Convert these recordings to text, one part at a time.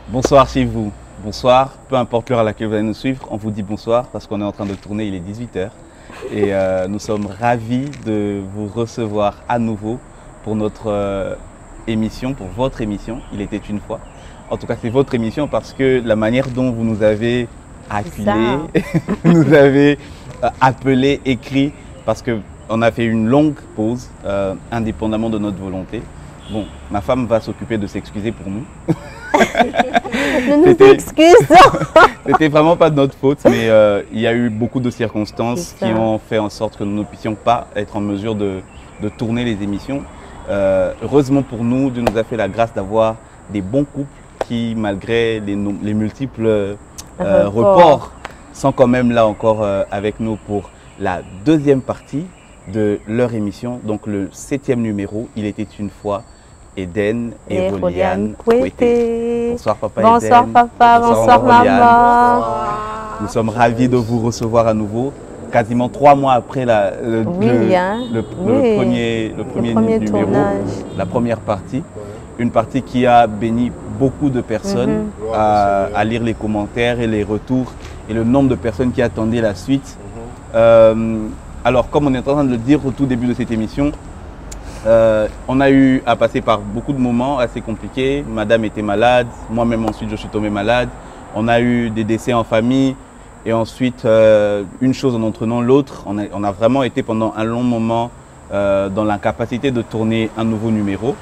Bonsoir chez vous, bonsoir, peu importe l'heure à laquelle vous allez nous suivre, on vous dit bonsoir parce qu'on est en train de tourner, il est 18 h et nous sommes ravis de vous recevoir à nouveau pour notre émission, pour votre émission, Il était une fois. En tout cas, c'est votre émission parce que la manière dont vous nous avez acculés, nous avez appelés, écrits, parce qu'on a fait une longue pause, indépendamment de notre volonté. Bon, ma femme va s'occuper de s'excuser pour nous. Ne nous excusons. C'était vraiment pas de notre faute, mais il y a eu beaucoup de circonstances qui ont fait en sorte que nous ne puissions pas être en mesure de tourner les émissions. Heureusement pour nous, Dieu nous a fait la grâce d'avoir des bons couples qui, malgré les multiples reports, sont quand même là encore avec nous pour la deuxième partie de leur émission, donc le 7e numéro, Il était une fois, Eden et Roliane Kouété. Bonsoir papa Eden. Bonsoir papa, bonsoir maman. Nous sommes ravis de vous recevoir à nouveau, quasiment 3 mois après le premier numéro, la première partie. Une partie qui a béni beaucoup de personnes à lire les commentaires et les retours et le nombre de personnes qui attendaient la suite. Alors, comme on est en train de le dire au tout début de cette émission, on a eu à passer par beaucoup de moments assez compliqués. Madame était malade, moi-même ensuite je suis tombé malade. On a eu des décès en famille et ensuite une chose en entraînant l'autre. On a vraiment été pendant un long moment dans l'incapacité de tourner un nouveau numéro.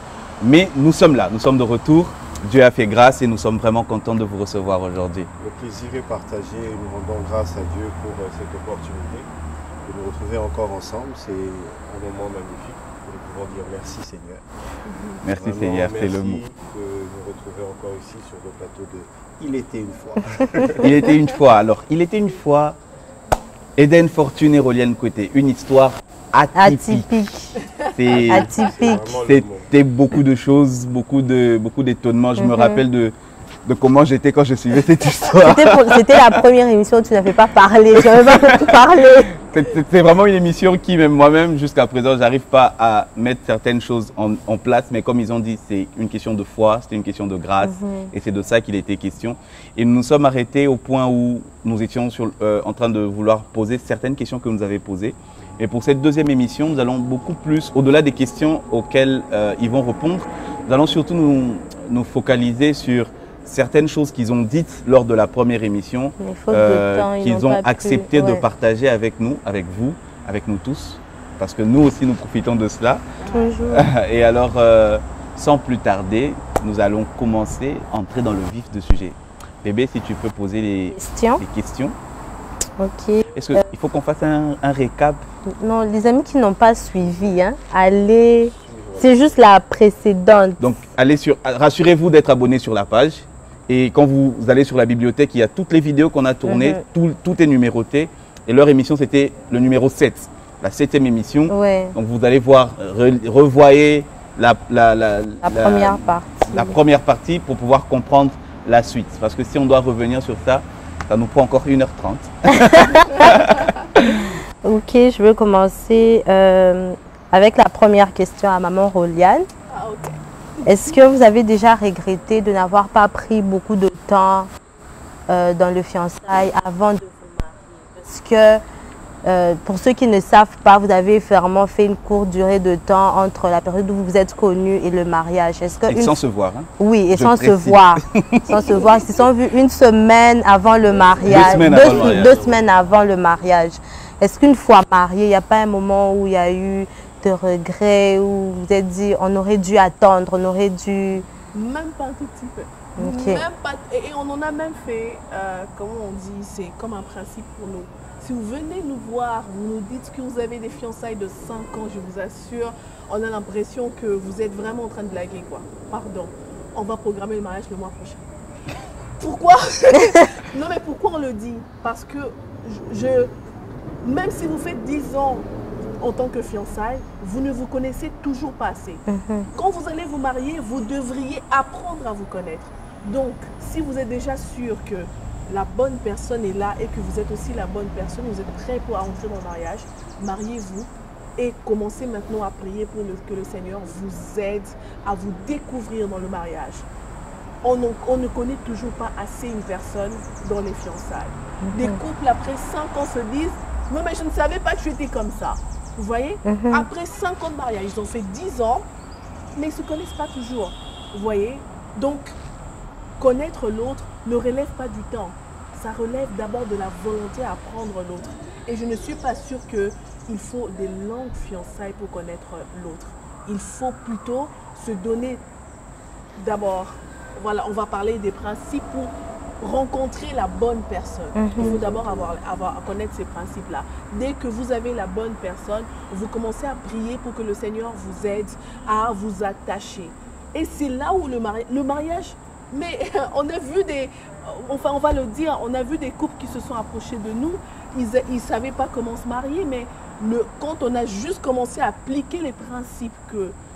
Mais nous sommes là, nous sommes de retour. Dieu a fait grâce et nous sommes vraiment contents de vous recevoir aujourd'hui. Le plaisir est partagé et nous rendons grâce à Dieu pour cette opportunité de nous retrouver encore ensemble. C'est un moment magnifique. Nous pouvons dire merci Seigneur. Merci vraiment, Seigneur, c'est le mot. Merci de nous retrouver encore ici sur le plateau de Il était une fois. Il était une fois. Alors, il était une fois Eden Fortune et Roliane Kouété. Une histoire atypique. C'était beaucoup de choses, beaucoup d'étonnements. Je me rappelle de comment j'étais quand je suivais cette histoire. C'était la première émission où tu n'avais pas parlé. Je n'avais pas pu parler. C'est vraiment une émission qui, même moi-même, jusqu'à présent, j'arrive pas à mettre certaines choses en place. Mais comme ils ont dit, c'est une question de foi, c'était une question de grâce. Et c'est de ça qu'il était question. Et nous nous sommes arrêtés au point où nous étions en train de vouloir poser certaines questions que nous avions posées. Et pour cette deuxième émission, nous allons beaucoup plus, au-delà des questions auxquelles ils vont répondre, nous allons surtout nous focaliser sur certaines choses qu'ils ont dites lors de la première émission, qu'ils ont accepté de partager avec nous, avec vous, avec nous tous, parce que nous aussi nous profitons de cela. Toujours. Et alors, sans plus tarder, nous allons commencer à entrer dans le vif du sujet. Bébé, si tu peux poser les questions. Ok. Est-ce qu'il faut qu'on fasse un récap? Non, les amis qui n'ont pas suivi, hein, allez, c'est juste la précédente. Donc, rassurez-vous d'être abonné sur la page. Et quand vous allez sur la bibliothèque, il y a toutes les vidéos qu'on a tournées, tout est numéroté. Et leur émission, c'était le numéro 7, la 7e émission. Donc, vous allez voir, revoyez la première partie pour pouvoir comprendre la suite. Parce que si on doit revenir sur ça, ça nous prend encore 1h30. Ok, je veux commencer avec la première question à maman Roliane. Est-ce que vous avez déjà regretté de n'avoir pas pris beaucoup de temps dans le fiançailles avant de vous marier? Parce que pour ceux qui ne savent pas, vous avez vraiment fait une courte durée de temps entre la période où vous vous êtes connus et le mariage. Et sans se voir. Hein? Oui, et sans se voir. Sans se voir. Ils se sont vus une semaine avant le mariage. 2 semaines avant le mariage. Est-ce qu'une fois marié, il n'y a pas un moment où il y a eu de regrets, où vous vous êtes dit on aurait dû attendre, on aurait dû... Même pas un tout petit peu. Okay. Même pas, et on en a même fait, comment on dit, c'est comme un principe pour nous. Si vous venez nous voir, vous nous dites que vous avez des fiançailles de 5 ans, je vous assure, on a l'impression que vous êtes vraiment en train de blaguer, quoi. Pardon, on va programmer le mariage le mois prochain. Pourquoi? Non mais pourquoi on le dit? Parce que même si vous faites 10 ans en tant que fiançailles, vous ne vous connaissez toujours pas assez. Quand vous allez vous marier, vous devriez apprendre à vous connaître. Donc, si vous êtes déjà sûr que la bonne personne est là et que vous êtes aussi la bonne personne, vous êtes prêts pour entrer dans le mariage, mariez-vous et commencez maintenant à prier pour que le Seigneur vous aide à vous découvrir dans le mariage. On ne connaît toujours pas assez une personne dans les fiançailles. Des couples après 5 ans se disent « Non mais je ne savais pas que tu étais comme ça ». Vous voyez? Après 5 ans de mariage, ils ont fait 10 ans, mais ils ne se connaissent pas toujours. Vous voyez? Donc, connaître l'autre ne relève pas du temps. Ça relève d'abord de la volonté à apprendre l'autre. Et je ne suis pas sûre qu'il faut des longues fiançailles pour connaître l'autre. Il faut plutôt se donner d'abord, voilà, on va parler des principes pour rencontrer la bonne personne. Il faut d'abord avoir à connaître ces principes-là. Dès que vous avez la bonne personne, vous commencez à prier pour que le Seigneur vous aide à vous attacher. Et c'est là où le mariage, mais on a vu enfin on va le dire, on a vu des couples qui se sont approchés de nous, ils ne savaient pas comment se marier, mais quand on a juste commencé à appliquer les principes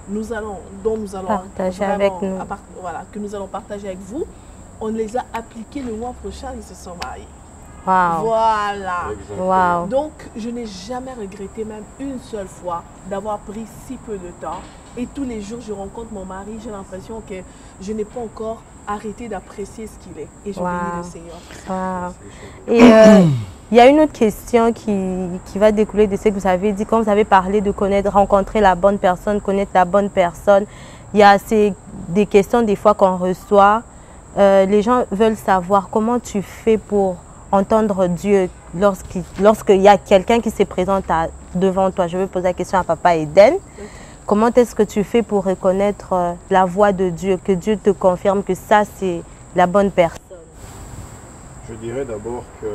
dont nous allons partager avec nous, voilà, que nous allons partager avec vous, on les a appliqués le mois prochain, ils se sont mariés. Wow. Voilà. Wow. Donc, je n'ai jamais regretté, même une seule fois, d'avoir pris si peu de temps. Et tous les jours, je rencontre mon mari, j'ai l'impression que je n'ai pas encore arrêté d'apprécier ce qu'il est. Et je bénis le Seigneur. Wow. Et il y a une autre question qui va découler de ce que vous avez dit. Quand vous avez parlé de rencontrer la bonne personne, connaître la bonne personne, il y a des questions des fois qu'on reçoit. Les gens veulent savoir comment tu fais pour entendre Dieu lorsqu'il y a quelqu'un qui se présente devant toi. Je vais poser la question à Papa Eden. Comment est-ce que tu fais pour reconnaître la voix de Dieu, que Dieu te confirme que ça, c'est la bonne personne? Je dirais d'abord que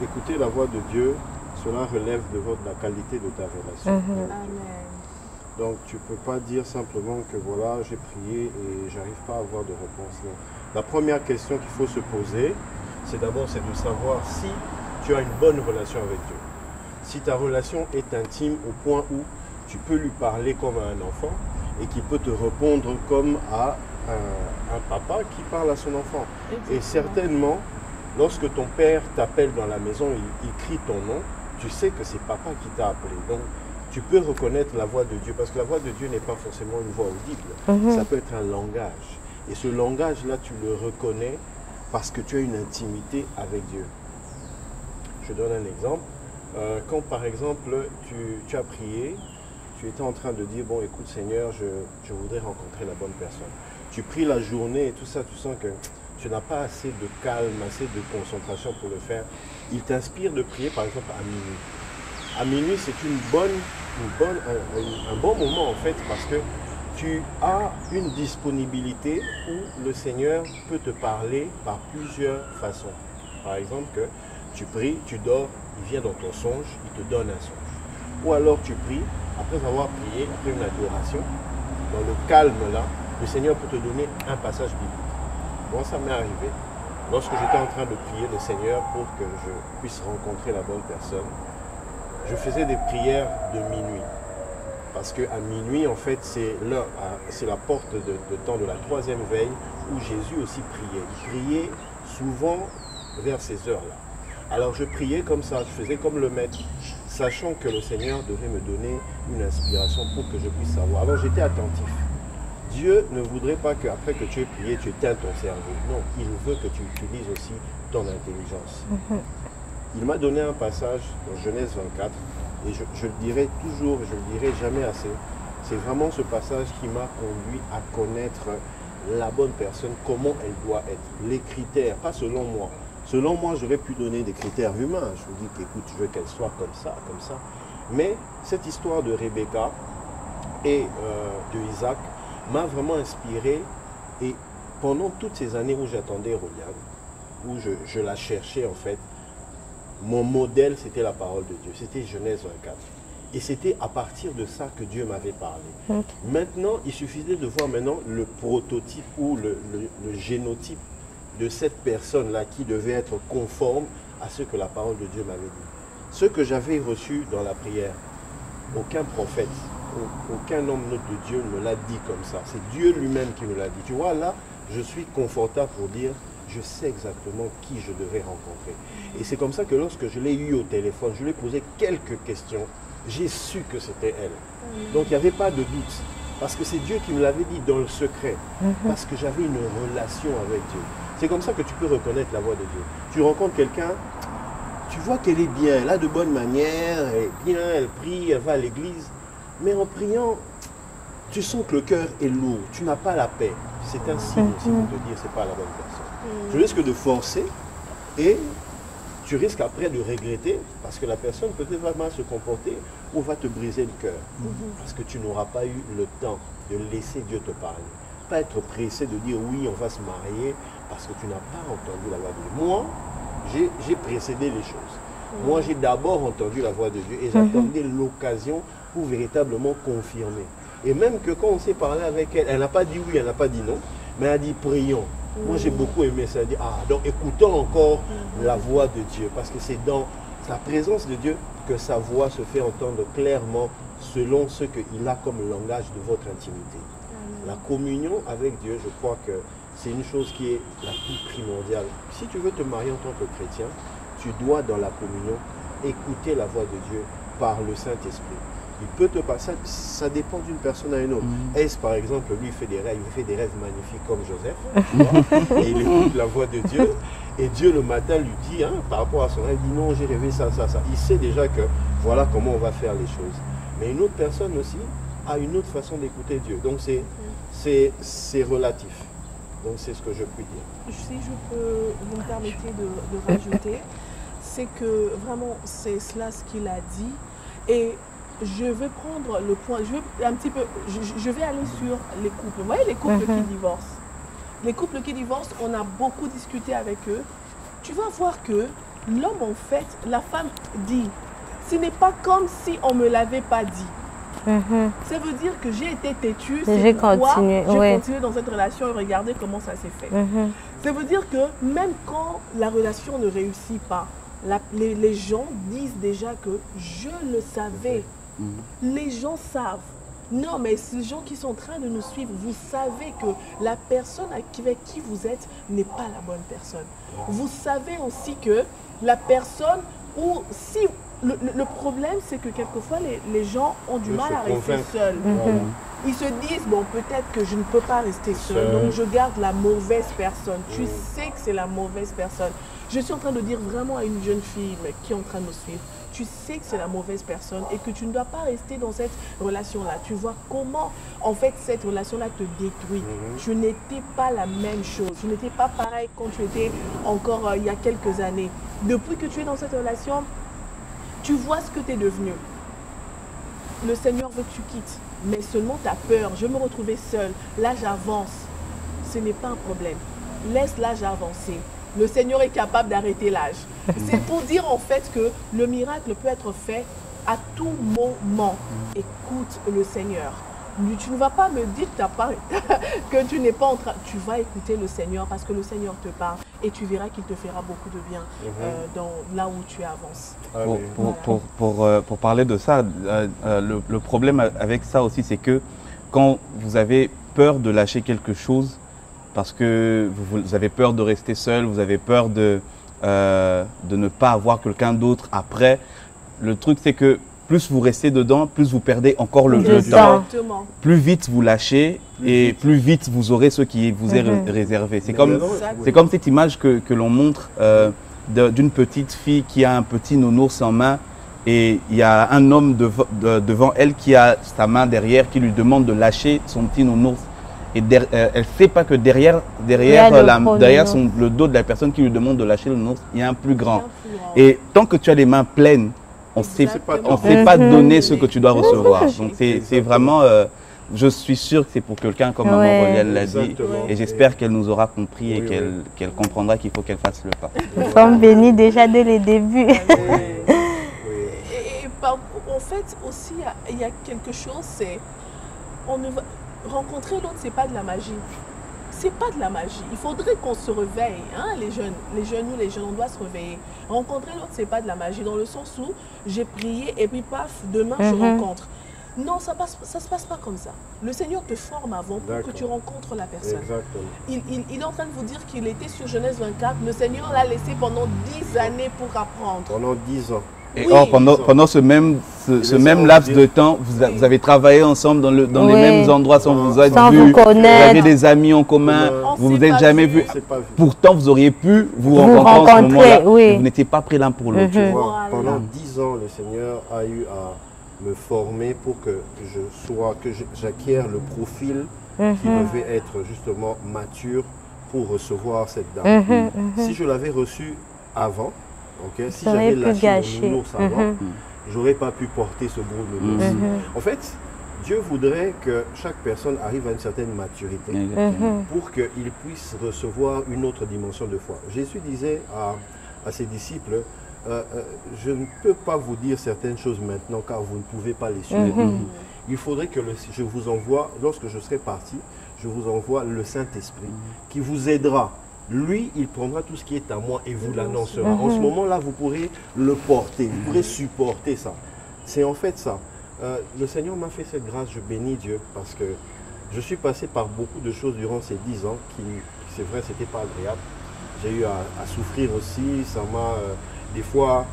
écouter la voix de Dieu, cela relève de la qualité de ta relation. Amen. Donc tu ne peux pas dire simplement que voilà, j'ai prié et j'arrive pas à avoir de réponse. Non. La première question qu'il faut se poser, c'est d'abord de savoir si tu as une bonne relation avec Dieu. Si ta relation est intime au point où tu peux lui parler comme à un enfant et qu'il peut te répondre comme à un papa qui parle à son enfant. Exactement. Et certainement, lorsque ton père t'appelle dans la maison, il crie ton nom, tu sais que c'est papa qui t'a appelé. Donc, tu peux reconnaître la voix de Dieu, parce que la voix de Dieu n'est pas forcément une voix audible. Ça peut être un langage. Et ce langage-là, tu le reconnais parce que tu as une intimité avec Dieu. Je donne un exemple. Quand, par exemple, tu as prié, tu étais en train de dire, bon, écoute Seigneur, je voudrais rencontrer la bonne personne. Tu pries la journée et tout ça, tu sens que tu n'as pas assez de calme, assez de concentration pour le faire. Il t'inspire de prier, par exemple, à minuit. À minuit, c'est un bon moment en fait, parce que tu as une disponibilité où le Seigneur peut te parler par plusieurs façons. Par exemple, que tu pries, tu dors, il vient dans ton songe, il te donne un songe. Ou alors tu pries, après avoir prié, après une adoration, dans le calme là, le Seigneur peut te donner un passage biblique. Moi, ça m'est arrivé. Lorsque j'étais en train de prier le Seigneur pour que je puisse rencontrer la bonne personne, je faisais des prières de minuit. Parce qu'à minuit, en fait, c'est la porte de temps de la 3e veille où Jésus aussi priait. Il priait souvent vers ces heures-là. Alors je priais comme ça, je faisais comme le maître, sachant que le Seigneur devait me donner une inspiration pour que je puisse savoir. Alors j'étais attentif. Dieu ne voudrait pas qu'après que tu aies prié, tu éteins ton cerveau. Non, il veut que tu utilises aussi ton intelligence. Il m'a donné un passage dans Genèse 24, et je le dirai toujours, et je le dirai jamais assez. C'est vraiment ce passage qui m'a conduit à connaître la bonne personne, comment elle doit être. Les critères, pas selon moi. Selon moi, j'aurais pu donner des critères humains. Je vous dis qu'écoute, je veux qu'elle soit comme ça, comme ça. Mais cette histoire de Rebecca et de Isaac m'a vraiment inspiré. Et pendant toutes ces années où j'attendais Roliane, où je la cherchais en fait, mon modèle c'était la parole de Dieu. C'était Genèse 24. Et c'était à partir de ça que Dieu m'avait parlé. Okay. Maintenant, il suffisait de voir maintenant le prototype ou le génotype de cette personne-là qui devait être conforme à ce que la parole de Dieu m'avait dit. Ce que j'avais reçu dans la prière, aucun prophète, aucun homme de Dieu ne me l'a dit comme ça. C'est Dieu lui-même qui me l'a dit. Tu vois, là, je suis confortable pour dire je sais exactement qui je devais rencontrer. Et c'est comme ça que lorsque je l'ai eu au téléphone, je lui ai posé quelques questions, j'ai su que c'était elle. Donc il n'y avait pas de doute. Parce que c'est Dieu qui me l'avait dit dans le secret. Parce que j'avais une relation avec Dieu. C'est comme ça que tu peux reconnaître la voix de Dieu. Tu rencontres quelqu'un, tu vois qu'elle est bien, elle a de bonnes manières, elle est bien, elle prie, elle va à l'église. Mais en priant, tu sens que le cœur est lourd, tu n'as pas la paix. C'est un signe aussi pour te dire que ce n'est pas la bonne personne. Tu risques de forcer et tu risques après de regretter parce que la personne peut-être va mal se comporter ou va te briser le cœur. Parce que tu n'auras pas eu le temps de laisser Dieu te parler. Pas être pressé de dire oui, on va se marier parce que tu n'as pas entendu la voix de Dieu. Moi, j'ai précédé les choses. Moi, j'ai d'abord entendu la voix de Dieu et j'attendais l'occasion pour véritablement confirmer. Et même que quand on s'est parlé avec elle, elle n'a pas dit oui, elle n'a pas dit non, mais elle a dit prions. Moi, j'ai beaucoup aimé ça. Elle a dit, donc écoutons encore la voix de Dieu, parce que c'est dans la présence de Dieu que sa voix se fait entendre clairement selon ce qu'il a comme langage de votre intimité. La communion avec Dieu, je crois que c'est une chose qui est la plus primordiale. Si tu veux te marier en tant que chrétien, tu dois dans la communion écouter la voix de Dieu par le Saint-Esprit. Il peut te passer, ça dépend d'une personne à une autre. Ace, par exemple, lui, il fait des rêves magnifiques comme Joseph, tu vois, et il écoute la voix de Dieu. Et Dieu, le matin, lui dit, par rapport à son rêve, il dit non, j'ai rêvé ça, ça, ça. Il sait déjà que voilà comment on va faire les choses. Mais une autre personne aussi a une autre façon d'écouter Dieu. Donc, c'est relatif. Donc, c'est ce que je puis dire. Si je peux, vous me permettez de rajouter, c'est que vraiment, c'est cela ce qu'il a dit. Et je vais prendre le point, je vais aller sur les couples. Vous voyez les couples qui divorcent. Les couples qui divorcent, on a beaucoup discuté avec eux. Tu vas voir que l'homme, en fait, la femme dit, ce n'est pas comme si on ne me l'avait pas dit. Ça veut dire que j'ai été têtue, c'est pourquoi j'ai continué dans cette relation et regardez comment ça s'est fait. Ça veut dire que même quand la relation ne réussit pas, les gens disent déjà que je le savais. Les gens savent. Non, mais ces gens qui sont en train de nous suivre, vous savez que la personne avec qui vous êtes n'est pas la bonne personne. Vous savez aussi que la personne, ou si le problème, c'est que quelquefois les gens ont du mal à rester seuls. Ils se disent, bon, peut-être que je ne peux pas rester seul, donc je garde la mauvaise personne. Tu sais que c'est la mauvaise personne. Je suis en train de dire vraiment à une jeune fille qui est en train de me suivre, tu sais que c'est la mauvaise personne et que tu ne dois pas rester dans cette relation-là. Tu vois comment, en fait, cette relation-là te détruit. Tu n'étais pas la même chose. Tu n'étais pas pareil quand tu étais encore il y a quelques années. Depuis que tu es dans cette relation, tu vois ce que tu es devenu. Le Seigneur veut que tu quittes, mais seulement tu as peur. Je me retrouvais seule. L'âge avance. Ce n'est pas un problème. Laisse l'âge avancer. Le Seigneur est capable d'arrêter l'âge. C'est pour dire en fait que le miracle peut être fait à tout moment. Écoute le Seigneur. Tu ne vas pas me dire que tu n'es pas en train... Tu vas écouter le Seigneur parce que le Seigneur te parle et tu verras qu'il te fera beaucoup de bien là où tu avances. Pour parler de ça, le problème avec ça aussi, c'est que quand vous avez peur de lâcher quelque chose, parce que vous avez peur de rester seul, vous avez peur de ne pas avoir quelqu'un d'autre après. Le truc, c'est que plus vous restez dedans, plus vous perdez encore le temps. Plus vite vous lâchez et plus vite vous aurez ce qui vous est réservé. C'est comme cette image que l'on montre d'une petite fille qui a un petit nounours en main et il y a un homme devant elle qui a sa main derrière qui lui demande de lâcher son petit nounours. Et elle ne sait pas que derrière le dos de la personne qui lui demande de lâcher le nounours, il y a un plus grand. Et tant que tu as les mains pleines, on ne sait pas donner ce que tu dois recevoir. Donc c'est vraiment, je suis sûr que c'est pour quelqu'un comme Maman Roliane l'a dit. Et j'espère qu'elle nous aura compris et qu'elle comprendra qu'il faut qu'elle fasse le pas. Nous sommes bénis déjà dès les débuts. En fait, aussi, il y a quelque chose, c'est... Rencontrer l'autre, c'est pas de la magie. C'est pas de la magie. Il faudrait qu'on se réveille, hein, les jeunes, on doit se réveiller. Rencontrer l'autre, c'est pas de la magie, dans le sens où j'ai prié et puis paf, demain je rencontre. Non, ça se passe pas comme ça. Le Seigneur te forme avant pour que tu rencontres la personne. Exactement. Il est en train de vous dire qu'il était sur Genèse 24. Le Seigneur l'a laissé pendant 10 années pour apprendre. Pendant 10 ans. Et or, pendant ce même laps de temps, vous avez travaillé ensemble dans les mêmes endroits sans vous être vus. Vous avez des amis en commun, vous ne vous êtes jamais vus. Pourtant, vous auriez pu vous rencontrer en ce moment-là. Vous n'étiez pas pris l'un pour l'autre. Pendant 10 ans, le Seigneur a eu à me former pour que j'acquière le profil qui devait être justement mature pour recevoir cette dame. Si je l'avais reçue avant, si j'avais lâché mon nounours avant, j'aurais pas pu porter ce gros nounours. En fait, Dieu voudrait que chaque personne arrive à une certaine maturité pour qu'il puisse recevoir une autre dimension de foi. Jésus disait à ses disciples, je ne peux pas vous dire certaines choses maintenant car vous ne pouvez pas les suivre. Il faudrait que je vous envoie, lorsque je serai parti, je vous envoie le Saint-Esprit qui vous aidera. Lui, il prendra tout ce qui est à moi et vous l'annoncera. En ce moment-là, vous pourrez le porter, vous pourrez supporter ça. C'est en fait ça. Le Seigneur m'a fait cette grâce, je bénis Dieu, parce que je suis passé par beaucoup de choses durant ces 10 ans qui c'est vrai, c'était pas agréable. J'ai eu à souffrir aussi, ça m'a... des fois,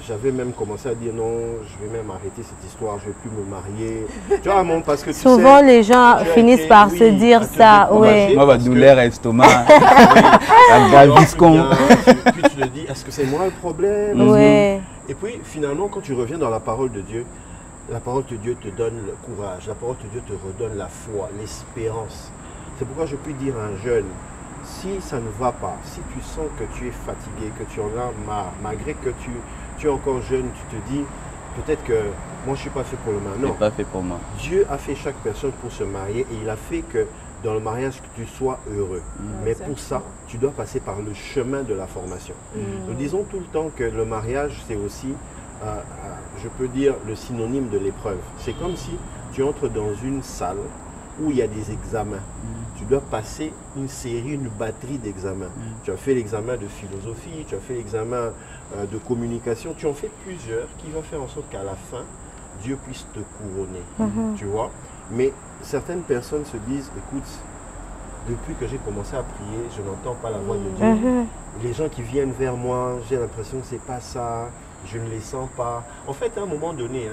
j'avais même commencé à dire non, je vais même arrêter cette histoire, je ne vais plus me marier. Tu vois, mon, parce que tu souvent sais, les gens finissent par se dire ça. Oui. Moi, ma douleur à l'estomac, un gaviscon. Puis tu te dis, est-ce que c'est moi le problème? Oui. Et puis finalement, quand tu reviens dans la parole de Dieu te donne le courage, la parole de Dieu te redonne la foi, l'espérance. C'est pourquoi je puis dire à un jeune, si ça ne va pas, si tu sens que tu es fatigué, que tu en as marre, malgré que tu es encore jeune, tu te dis, peut-être que moi je ne suis pas fait pour le mariage. Non, pas fait pour moi. Dieu a fait chaque personne pour se marier et il a fait que dans le mariage que tu sois heureux. Mais pour ça, tu dois passer par le chemin de la formation. Nous disons tout le temps que le mariage, c'est aussi, je peux dire, le synonyme de l'épreuve. C'est comme si tu entres dans une salle où il y a des examens. Tu dois passer une série, une batterie d'examens. Tu as fait l'examen de philosophie, tu as fait l'examen de communication, tu en fais plusieurs qui vont faire en sorte qu'à la fin, Dieu puisse te couronner. Tu vois? Mais certaines personnes se disent, écoute, depuis que j'ai commencé à prier, je n'entends pas la voix de Dieu. Les gens qui viennent vers moi, j'ai l'impression que ce n'est pas ça, je ne les sens pas. En fait, à un moment donné,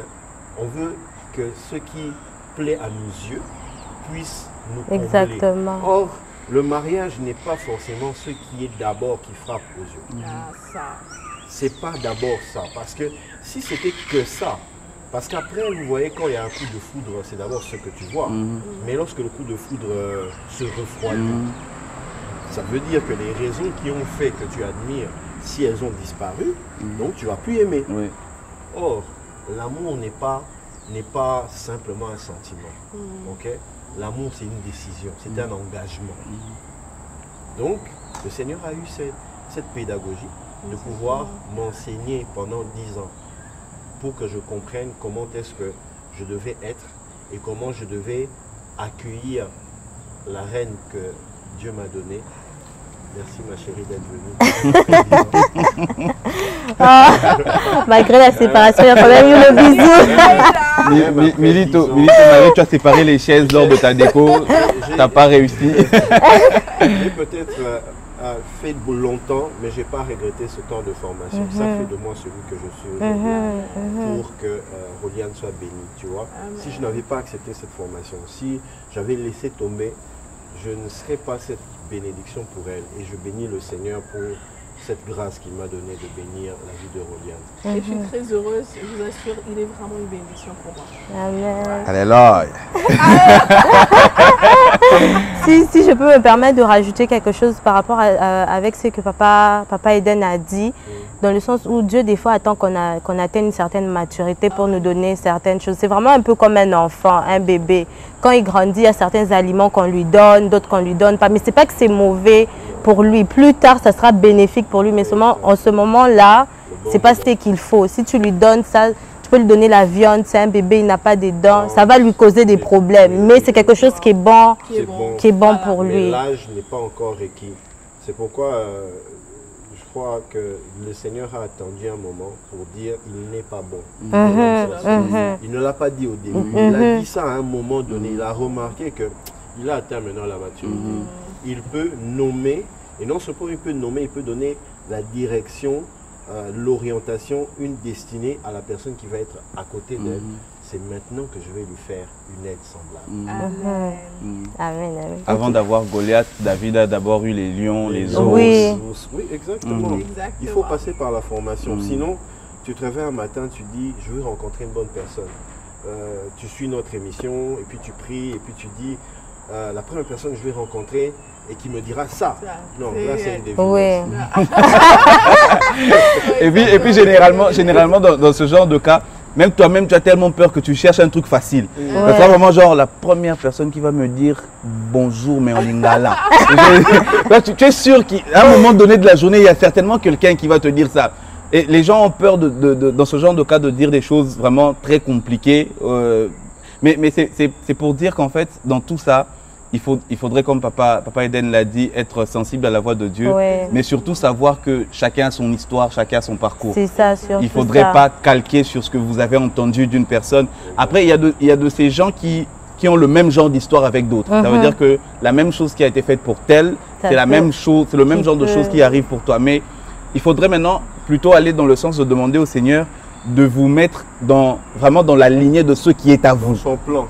on veut que ce qui plaît à nos yeux puisse nous combler. Exactement. Or, le mariage n'est pas forcément ce qui est d'abord qui frappe aux yeux. C'est pas d'abord ça, parce que si c'était que ça, parce qu'après, vous voyez, quand il y a un coup de foudre, c'est d'abord ce que tu vois. Mais lorsque le coup de foudre se refroidit, ça veut dire que les raisons qui ont fait que tu admires, si elles ont disparu, donc tu vas plus aimer. Or, l'amour n'est pas simplement un sentiment. L'amour, c'est une décision, c'est un engagement. Donc, le Seigneur a eu cette pédagogie de pouvoir m'enseigner pendant 10 ans pour que je comprenne comment est-ce que je devais être et comment je devais accueillir la reine que Dieu m'a donnée. Merci ma chérie d'être venue. Malgré la séparation, il y a quand même eu le bisou. Milito, tu as séparé les chaises lors de ta déco, tu n'as pas réussi. J'ai peut-être fait longtemps, mais je n'ai pas regretté ce temps de formation. Ça fait de moi celui que je suis aujourd'hui pour que Roliane soit bénie, tu vois. Si je n'avais pas accepté cette formation, si j'avais laissé tomber, je ne serais pas cette bénédiction pour elle. Et je bénis le Seigneur pour cette grâce qu'il m'a donnée de bénir la vie de Roliane. Et je suis très heureuse, je vous assure, il est vraiment une bénédiction pour moi. Amen. Alléluia. Si je peux me permettre de rajouter quelque chose par rapport avec ce que Papa Eden a dit, dans le sens où Dieu des fois attend qu'on atteigne une certaine maturité pour nous donner certaines choses. C'est vraiment un peu comme un enfant, un bébé. Quand il grandit, il y a certains aliments qu'on lui donne, d'autres qu'on ne lui donne pas. Mais ce n'est pas que c'est mauvais pour lui. Plus tard, ça sera bénéfique pour lui. Mais seulement, en ce moment-là, ce n'est pas ce qu'il faut. Si tu lui donnes ça, tu peux lui donner la viande. C'est un bébé, il n'a pas de dents. Ça va lui causer des problèmes. Mais c'est quelque chose qui est bon, pour lui. Mais l'âge n'est pas encore requis. C'est pourquoi crois que le Seigneur a attendu un moment pour dire il n'est pas bon. Il ne l'a pas dit au début. Il a dit ça à un moment donné. Il a remarqué qu'il a atteint maintenant la maturité. Il peut nommer, et non seulement il peut nommer, il peut donner la direction, l'orientation, une destinée à la personne qui va être à côté d'elle. C'est maintenant que je vais lui faire une aide semblable. Amen. Avant d'avoir Goliath, David a d'abord eu les lions, les ours. Oui, exactement. Il faut passer par la formation. Sinon, tu te réveilles un matin, tu dis, je veux rencontrer une bonne personne. Tu suis notre émission, et puis tu pries, et puis tu dis, la première personne que je vais rencontrer et qui me dira ça. Non, là c'est une déviance. Et puis généralement dans ce genre de cas, même toi-même, tu as tellement peur que tu cherches un truc facile. Ça sera vraiment genre la première personne qui va me dire bonjour, mais en lingala. Tu es sûr qu'à un moment donné de la journée, il y a certainement quelqu'un qui va te dire ça. Et les gens ont peur dans ce genre de cas de dire des choses vraiment très compliquées. Mais c'est pour dire qu'en fait, dans tout ça, il faudrait, comme Papa Eden l'a dit, être sensible à la voix de Dieu, mais surtout savoir que chacun a son histoire, chacun a son parcours. C'est ça, surtout. Il ne faudrait pas calquer sur ce que vous avez entendu d'une personne. Après, il y a de ces gens qui ont le même genre d'histoire avec d'autres. Ça veut dire que la même chose qui a été faite pour tel, c'est la même chose, c'est le même genre de choses qui arrive pour toi. Mais il faudrait maintenant plutôt aller dans le sens de demander au Seigneur de vous mettre vraiment dans la lignée de ce qui est à vous,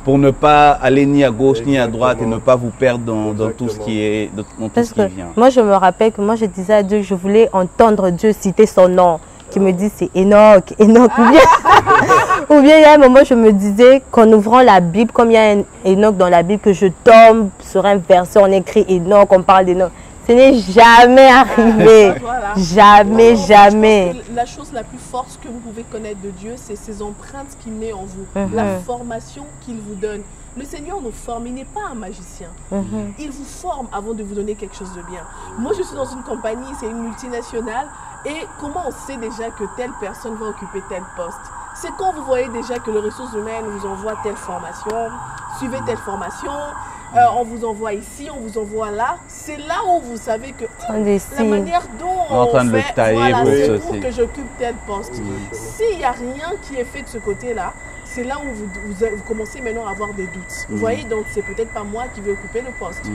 pour ne pas aller ni à gauche ni à droite et ne pas vous perdre dans tout ce qui vient. Moi, je me rappelle que moi, je disais à Dieu que je voulais entendre Dieu citer son nom, qui me dit c'est Enoch, Enoch. Ou bien il y a un moment, je me disais qu'en ouvrant la Bible, comme il y a un Enoch dans la Bible, que je tombe sur un verset, on écrit Enoch, on parle d'Enoch. Ce n'est jamais arrivé. Jamais. La chose la plus forte que vous pouvez connaître de Dieu, c'est ses empreintes qu'il met en vous, la formation qu'il vous donne. Le Seigneur nous forme, il n'est pas un magicien. Il vous forme avant de vous donner quelque chose de bien. Moi, je suis dans une compagnie, c'est une multinationale. Et comment on sait déjà que telle personne va occuper tel poste? C'est quand vous voyez déjà que les ressources humaines vous envoie telle formation, suivez telle formation, on vous envoie ici, on vous envoie là. C'est là où vous savez que la manière dont on fait, voilà, c'est pour que j'occupe tel poste. S'il n'y a rien qui est fait de ce côté-là, c'est là où vous commencez maintenant à avoir des doutes. Vous voyez, donc c'est peut-être pas moi qui vais occuper le poste.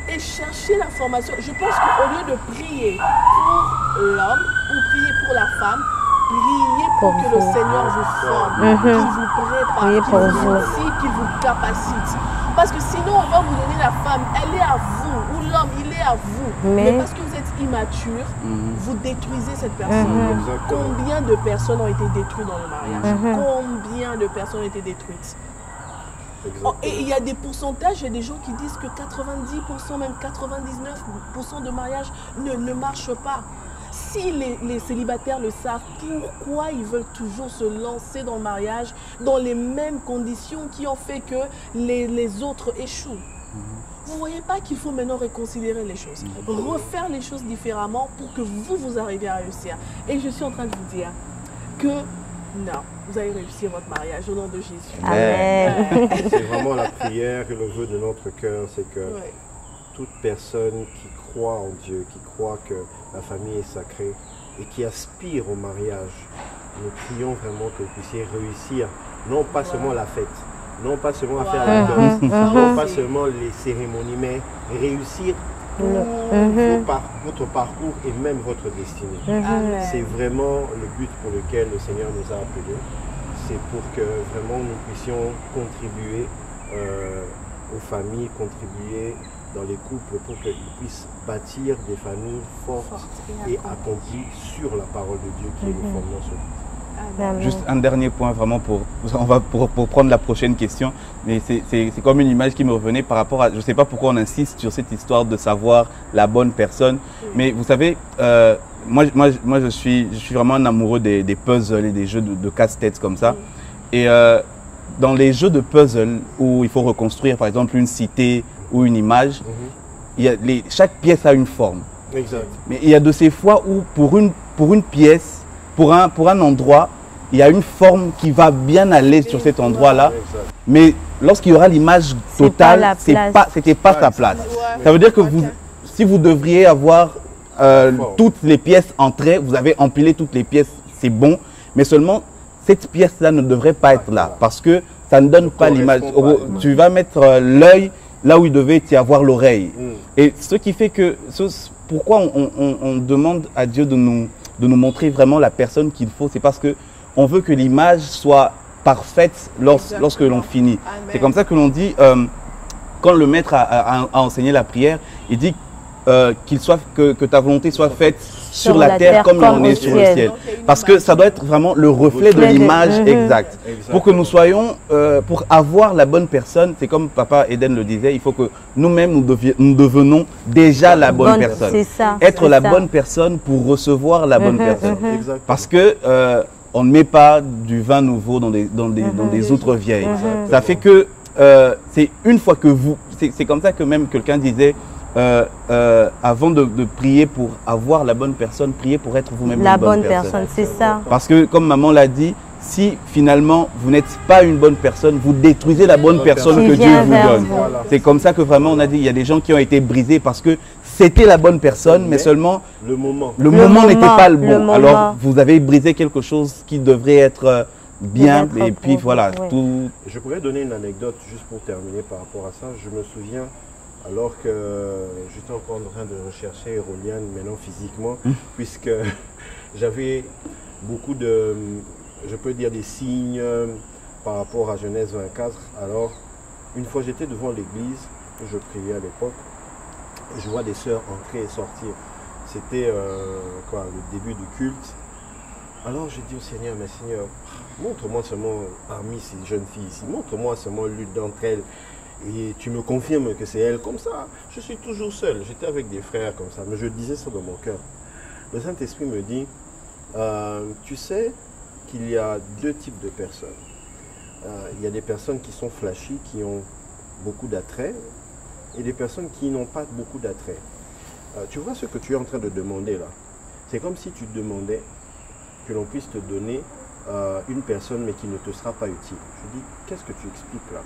Et chercher l'information. Je pense qu'au lieu de prier pour l'homme ou prier pour la femme, priez pour que le Seigneur vous forme, qu'il vous prépare, qu'il vous motive, qu'il vous capacite. Parce que sinon, on va vous donner la femme, elle est à vous, ou l'homme, il est à vous. Mais parce que vous êtes immature, vous détruisez cette personne. Combien de personnes ont été détruites dans le mariage? Combien de personnes ont été détruites? Et il y a des pourcentages, il y a des gens qui disent que 90%, même 99% de mariages ne marchent pas. Si les célibataires le savent, pourquoi ils veulent toujours se lancer dans le mariage dans les mêmes conditions qui ont fait que les autres échouent? Vous ne voyez pas qu'il faut maintenant reconsidérer les choses, refaire les choses différemment pour que vous arriviez à réussir. Et je suis en train de vous dire que non, vous allez réussir votre mariage au nom de Jésus. Amen. C'est vraiment la prière et le vœu de notre cœur, c'est que toute personne qui croit en Dieu, qui croit que la famille est sacrée et qui aspire au mariage, nous prions vraiment que vous puissiez réussir, non pas seulement la fête, non pas seulement à faire la danse, non pas seulement les cérémonies, mais réussir votre parcours et même votre destinée. C'est vraiment le but pour lequel le Seigneur nous a appelés. C'est pour que vraiment nous puissions contribuer aux familles, contribuer dans les couples pour qu'ils puissent bâtir des familles fortes et accomplies sur la parole de Dieu qui est le fondement sur nous. Juste un dernier point vraiment pour prendre la prochaine question, mais c'est comme une image qui me revenait par rapport à, je ne sais pas pourquoi on insiste sur cette histoire de savoir la bonne personne, mais vous savez, moi je suis vraiment un amoureux des puzzles et des jeux de casse-tête comme ça, et dans les jeux de puzzle où il faut reconstruire par exemple une cité ou une image, chaque pièce a une forme. Exact. Mais il y a de ces fois où pour une pièce, pour un endroit, il y a une forme qui va bien aller sur cet endroit-là. Mais lorsqu'il y aura l'image totale, c'était pas sa place. Ça veut dire que si vous devriez avoir toutes les pièces entraient, vous avez empilé toutes les pièces, c'est bon. Mais seulement, cette pièce-là ne devrait pas être là parce que ça ne donne pas l'image. Tu vas mettre l'œil là où il devait y avoir l'oreille. Et ce qui fait que, pourquoi on demande à Dieu de nous montrer vraiment la personne qu'il faut, c'est parce qu'on veut que l'image soit parfaite lorsque l'on finit. C'est comme ça que l'on dit, quand le maître a enseigné la prière, il dit que ta volonté soit faite sur la terre comme on est sur le ciel. Parce que ça doit être vraiment le reflet de l'image exacte. Pour que nous soyons, pour avoir la bonne personne, c'est comme Papa Eden le disait, il faut que nous-mêmes nous devenons déjà la bonne personne. Être la bonne personne pour recevoir la bonne personne. Parce que on ne met pas du vin nouveau dans des outres vieilles. Ça fait que c'est une fois que c'est comme ça que même quelqu'un disait, avant de prier pour avoir la bonne personne, priez pour être vous-même la bonne personne. C'est ça. Parce que comme maman l'a dit, si finalement vous n'êtes pas une bonne personne, vous détruisez la bonne personne que Dieu vous donne. Voilà. C'est comme ça que vraiment on a dit, il y a des gens qui ont été brisés parce que c'était la bonne personne, mais seulement le moment n'était pas le bon. Alors vous avez brisé quelque chose qui devrait être bien, et puis voilà. Oui. Tout... Je pourrais donner une anecdote juste pour terminer par rapport à ça. Je me souviens, alors que j'étais encore en train de rechercher Roliane maintenant physiquement, puisque j'avais beaucoup de, je peux dire, des signes par rapport à Genèse 24. Alors, une fois j'étais devant l'église, je priais à l'époque, je vois des sœurs entrer et sortir. C'était le début du culte. Alors je dis au Seigneur, mais Seigneur, montre-moi seulement parmi ces jeunes filles ici, montre-moi seulement l'une d'entre elles. Et tu me confirmes que c'est elle comme ça. Je suis toujours seul. J'étais avec des frères comme ça, mais je disais ça dans mon cœur. Le Saint-Esprit me dit, tu sais qu'il y a deux types de personnes. Il y a des personnes qui sont flashy, qui ont beaucoup d'attrait, et des personnes qui n'ont pas beaucoup d'attrait. Tu vois ce que tu es en train de demander là? C'est comme si tu demandais que l'on puisse te donner une personne mais qui ne te sera pas utile. Je dis, qu'est-ce que tu expliques là?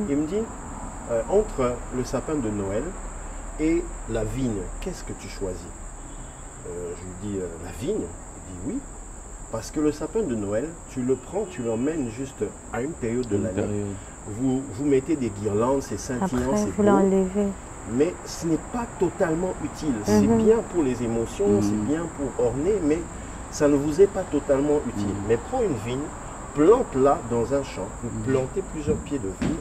Il me dit, entre le sapin de Noël et la vigne, qu'est-ce que tu choisis? Je lui dis, la vigne? Il dit oui, parce que le sapin de Noël, tu le prends, tu l'emmènes juste à une période de l'année. Vous mettez des guirlandes, c'est scintillant, c'est beau, mais ce n'est pas totalement utile. C'est bien pour les émotions, c'est bien pour orner, mais ça ne vous est pas totalement utile. Mais prends une vigne, plante-la dans un champ, vous plantez plusieurs pieds de vigne.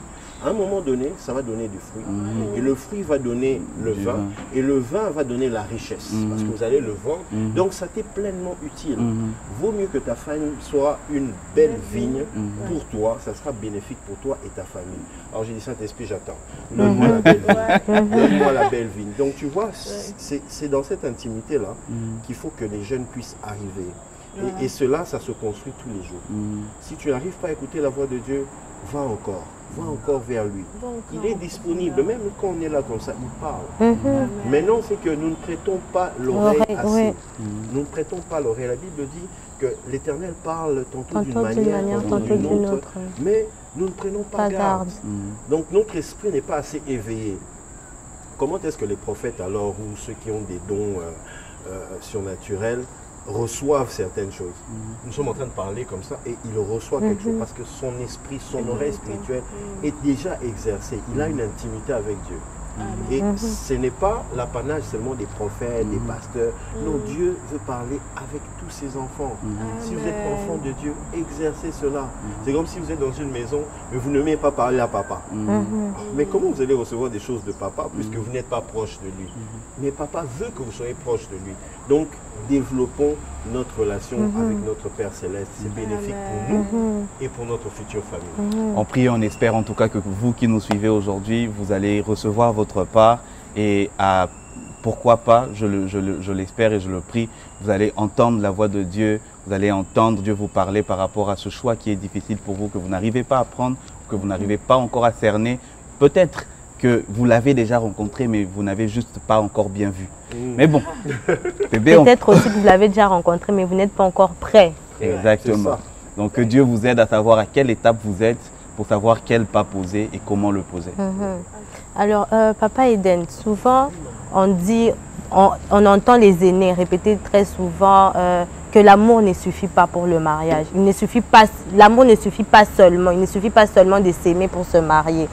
À un moment donné, ça va donner du fruit. Et le fruit va donner le vin. Et le vin va donner la richesse. Parce que vous allez le vendre. Donc ça t'est pleinement utile. Vaut mieux que ta famille soit une belle vigne pour toi. Ça sera bénéfique pour toi et ta famille. Alors j'ai dit, Saint-Esprit, j'attends. Donne-moi la belle vigne. Donne-moi la belle vigne. Donc tu vois, c'est dans cette intimité-là qu'il faut que les jeunes puissent arriver. Et cela, ça se construit tous les jours. Si tu n'arrives pas à écouter la voix de Dieu, va encore vers lui. Il est disponible, même quand on est là comme ça, il parle. Maintenant, c'est que nous ne prêtons pas l'oreille assez. Nous ne prêtons pas l'oreille. La Bible dit que l'Éternel parle tantôt d'une manière, tantôt d'une autre, mais nous ne prenons pas garde. Donc notre esprit n'est pas assez éveillé. Comment est-ce que les prophètes alors, ou ceux qui ont des dons surnaturels, reçoivent certaines choses? Nous sommes en train de parler comme ça et il reçoit quelque chose parce que son esprit, son oreille spirituelle est déjà exercée. Il a une intimité avec Dieu. Et ce n'est pas l'apanage seulement des prophètes, des pasteurs. Non, Dieu veut parler avec tous ses enfants. Si vous êtes enfant de Dieu, exercez cela. C'est comme si vous êtes dans une maison, mais vous n'aimez pas parler à papa. Mais comment vous allez recevoir des choses de papa puisque vous n'êtes pas proche de lui? Mais papa veut que vous soyez proche de lui. Donc, développons notre relation avec notre Père Céleste. C'est bénéfique pour nous et pour notre future famille. On prie, on espère en tout cas que vous qui nous suivez aujourd'hui, vous allez recevoir votre part et pourquoi pas, je l'espère et je le prie, vous allez entendre la voix de Dieu, vous allez entendre Dieu vous parler par rapport à ce choix qui est difficile pour vous, que vous n'arrivez pas à prendre, que vous n'arrivez pas encore à cerner. Peut-être que vous l'avez déjà rencontré, mais vous n'avez juste pas encore bien vu. Mais bon, peut-être aussi que vous l'avez déjà rencontré, mais vous n'êtes pas encore prêt. Exactement. Donc que Dieu vous aide à savoir à quelle étape vous êtes pour savoir quel pas poser et comment le poser. Alors, Papa Eden, souvent, on entend les aînés répéter très souvent que l'amour ne suffit pas pour le mariage. L'amour ne suffit pas seulement. Il ne suffit pas seulement de s'aimer pour se marier.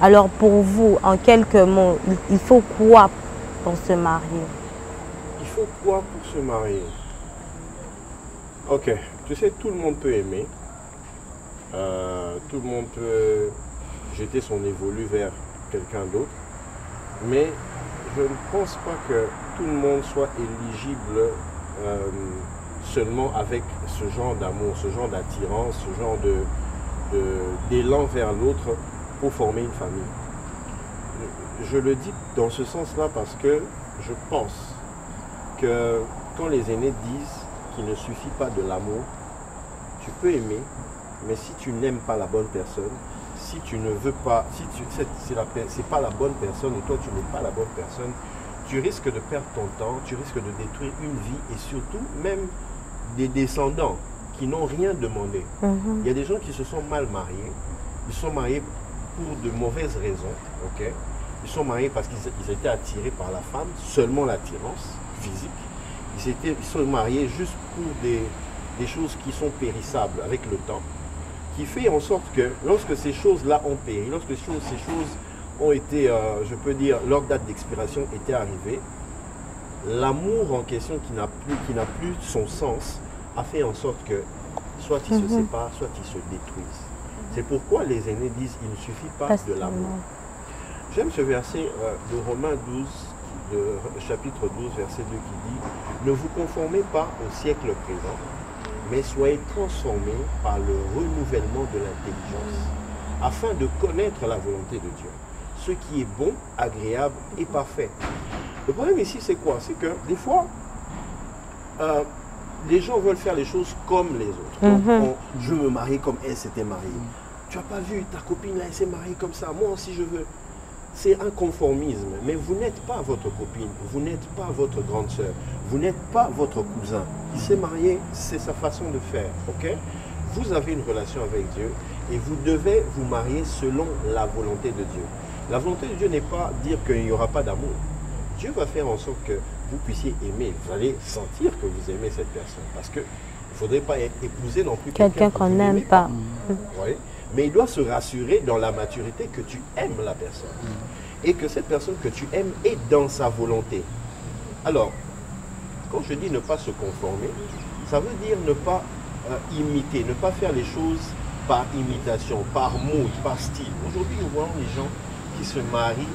Alors pour vous, en quelques mots, il faut quoi pour se marier? Il faut quoi pour se marier? Ok, tu sais, tout le monde peut aimer. Tout le monde peut jeter son évolu vers quelqu'un d'autre. Mais je ne pense pas que tout le monde soit éligible seulement avec ce genre d'amour, ce genre d'attirance, ce genre d'élan vers l'autre pour former une famille. Je le dis dans ce sens-là parce que je pense que quand les aînés disent qu'il ne suffit pas de l'amour, tu peux aimer, mais si tu n'aimes pas la bonne personne, si tu ne veux pas, si c'est pas la bonne personne et toi tu n'es pas la bonne personne, tu risques de perdre ton temps, tu risques de détruire une vie et surtout même des descendants qui n'ont rien demandé. Il y a des gens qui se sont mal mariés, ils sont mariés pour de mauvaises raisons, ok? Ils sont mariés parce qu'ils étaient attirés par la femme, seulement l'attirance physique. Ils sont mariés juste pour des choses qui sont périssables avec le temps, qui fait en sorte que lorsque ces choses-là ont péri, lorsque ces choses ont été, je peux dire, leur date d'expiration était arrivée, l'amour en question qui n'a plus son sens a fait en sorte que soit ils se séparent, soit ils se détruisent. C'est pourquoi les aînés disent il ne suffit pas de l'amour. J'aime ce verset de Romains 12, chapitre 12, verset 2 qui dit « Ne vous conformez pas au siècle présent, mais soyez transformés par le renouvellement de l'intelligence, afin de connaître la volonté de Dieu, ce qui est bon, agréable et parfait. » Le problème ici, c'est quoi? C'est que des fois, les gens veulent faire les choses comme les autres. Donc, je veux me marier comme elle s'était mariée. Tu n'as pas vu, ta copine, là, elle s'est mariée comme ça. Moi aussi, je veux. C'est un conformisme. Mais vous n'êtes pas votre copine. Vous n'êtes pas votre grande sœur. Vous n'êtes pas votre cousin. Il s'est marié, c'est sa façon de faire. Ok? Vous avez une relation avec Dieu et vous devez vous marier selon la volonté de Dieu. La volonté de Dieu n'est pas dire qu'il n'y aura pas d'amour. Dieu va faire en sorte que vous puissiez aimer. Vous allez sentir que vous aimez cette personne. Parce qu'il ne faudrait pas épouser non plus quelqu'un qu'on n'aime pas. Oui. Mais il doit se rassurer dans la maturité que tu aimes la personne. Et que cette personne que tu aimes est dans sa volonté. Alors, quand je dis ne pas se conformer, ça veut dire ne pas imiter, ne pas faire les choses par imitation, par mode, par style. Aujourd'hui, nous voyons les gens qui se marient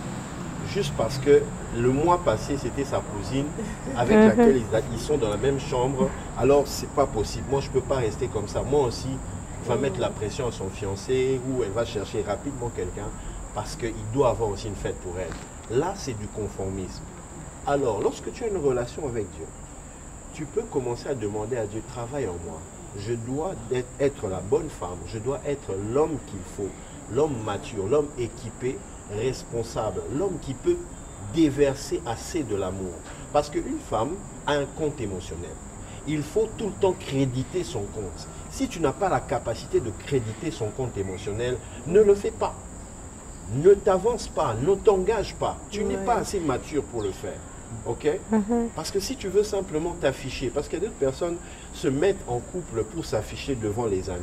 juste parce que le mois passé, c'était sa cousine avec laquelle ils sont dans la même chambre. Alors, c'est pas possible. Moi, je ne peux pas rester comme ça. Moi aussi, va mettre la pression à son fiancé ou elle va chercher rapidement quelqu'un parce qu'il doit avoir aussi une fête pour elle. Là, c'est du conformisme. Alors, lorsque tu as une relation avec Dieu, tu peux commencer à demander à Dieu, travaille en moi. Je dois être la bonne femme, je dois être l'homme qu'il faut, l'homme mature, l'homme équipé, responsable, l'homme qui peut déverser assez de l'amour. Parce qu'une femme a un compte émotionnel. Il faut tout le temps créditer son compte. Si tu n'as pas la capacité de créditer son compte émotionnel, ne le fais pas. Ne t'avance pas, ne t'engage pas. Tu n'es pas assez mature pour le faire. Ok? Parce que si tu veux simplement t'afficher, parce que d'autres personnes se mettent en couple pour s'afficher devant les amis.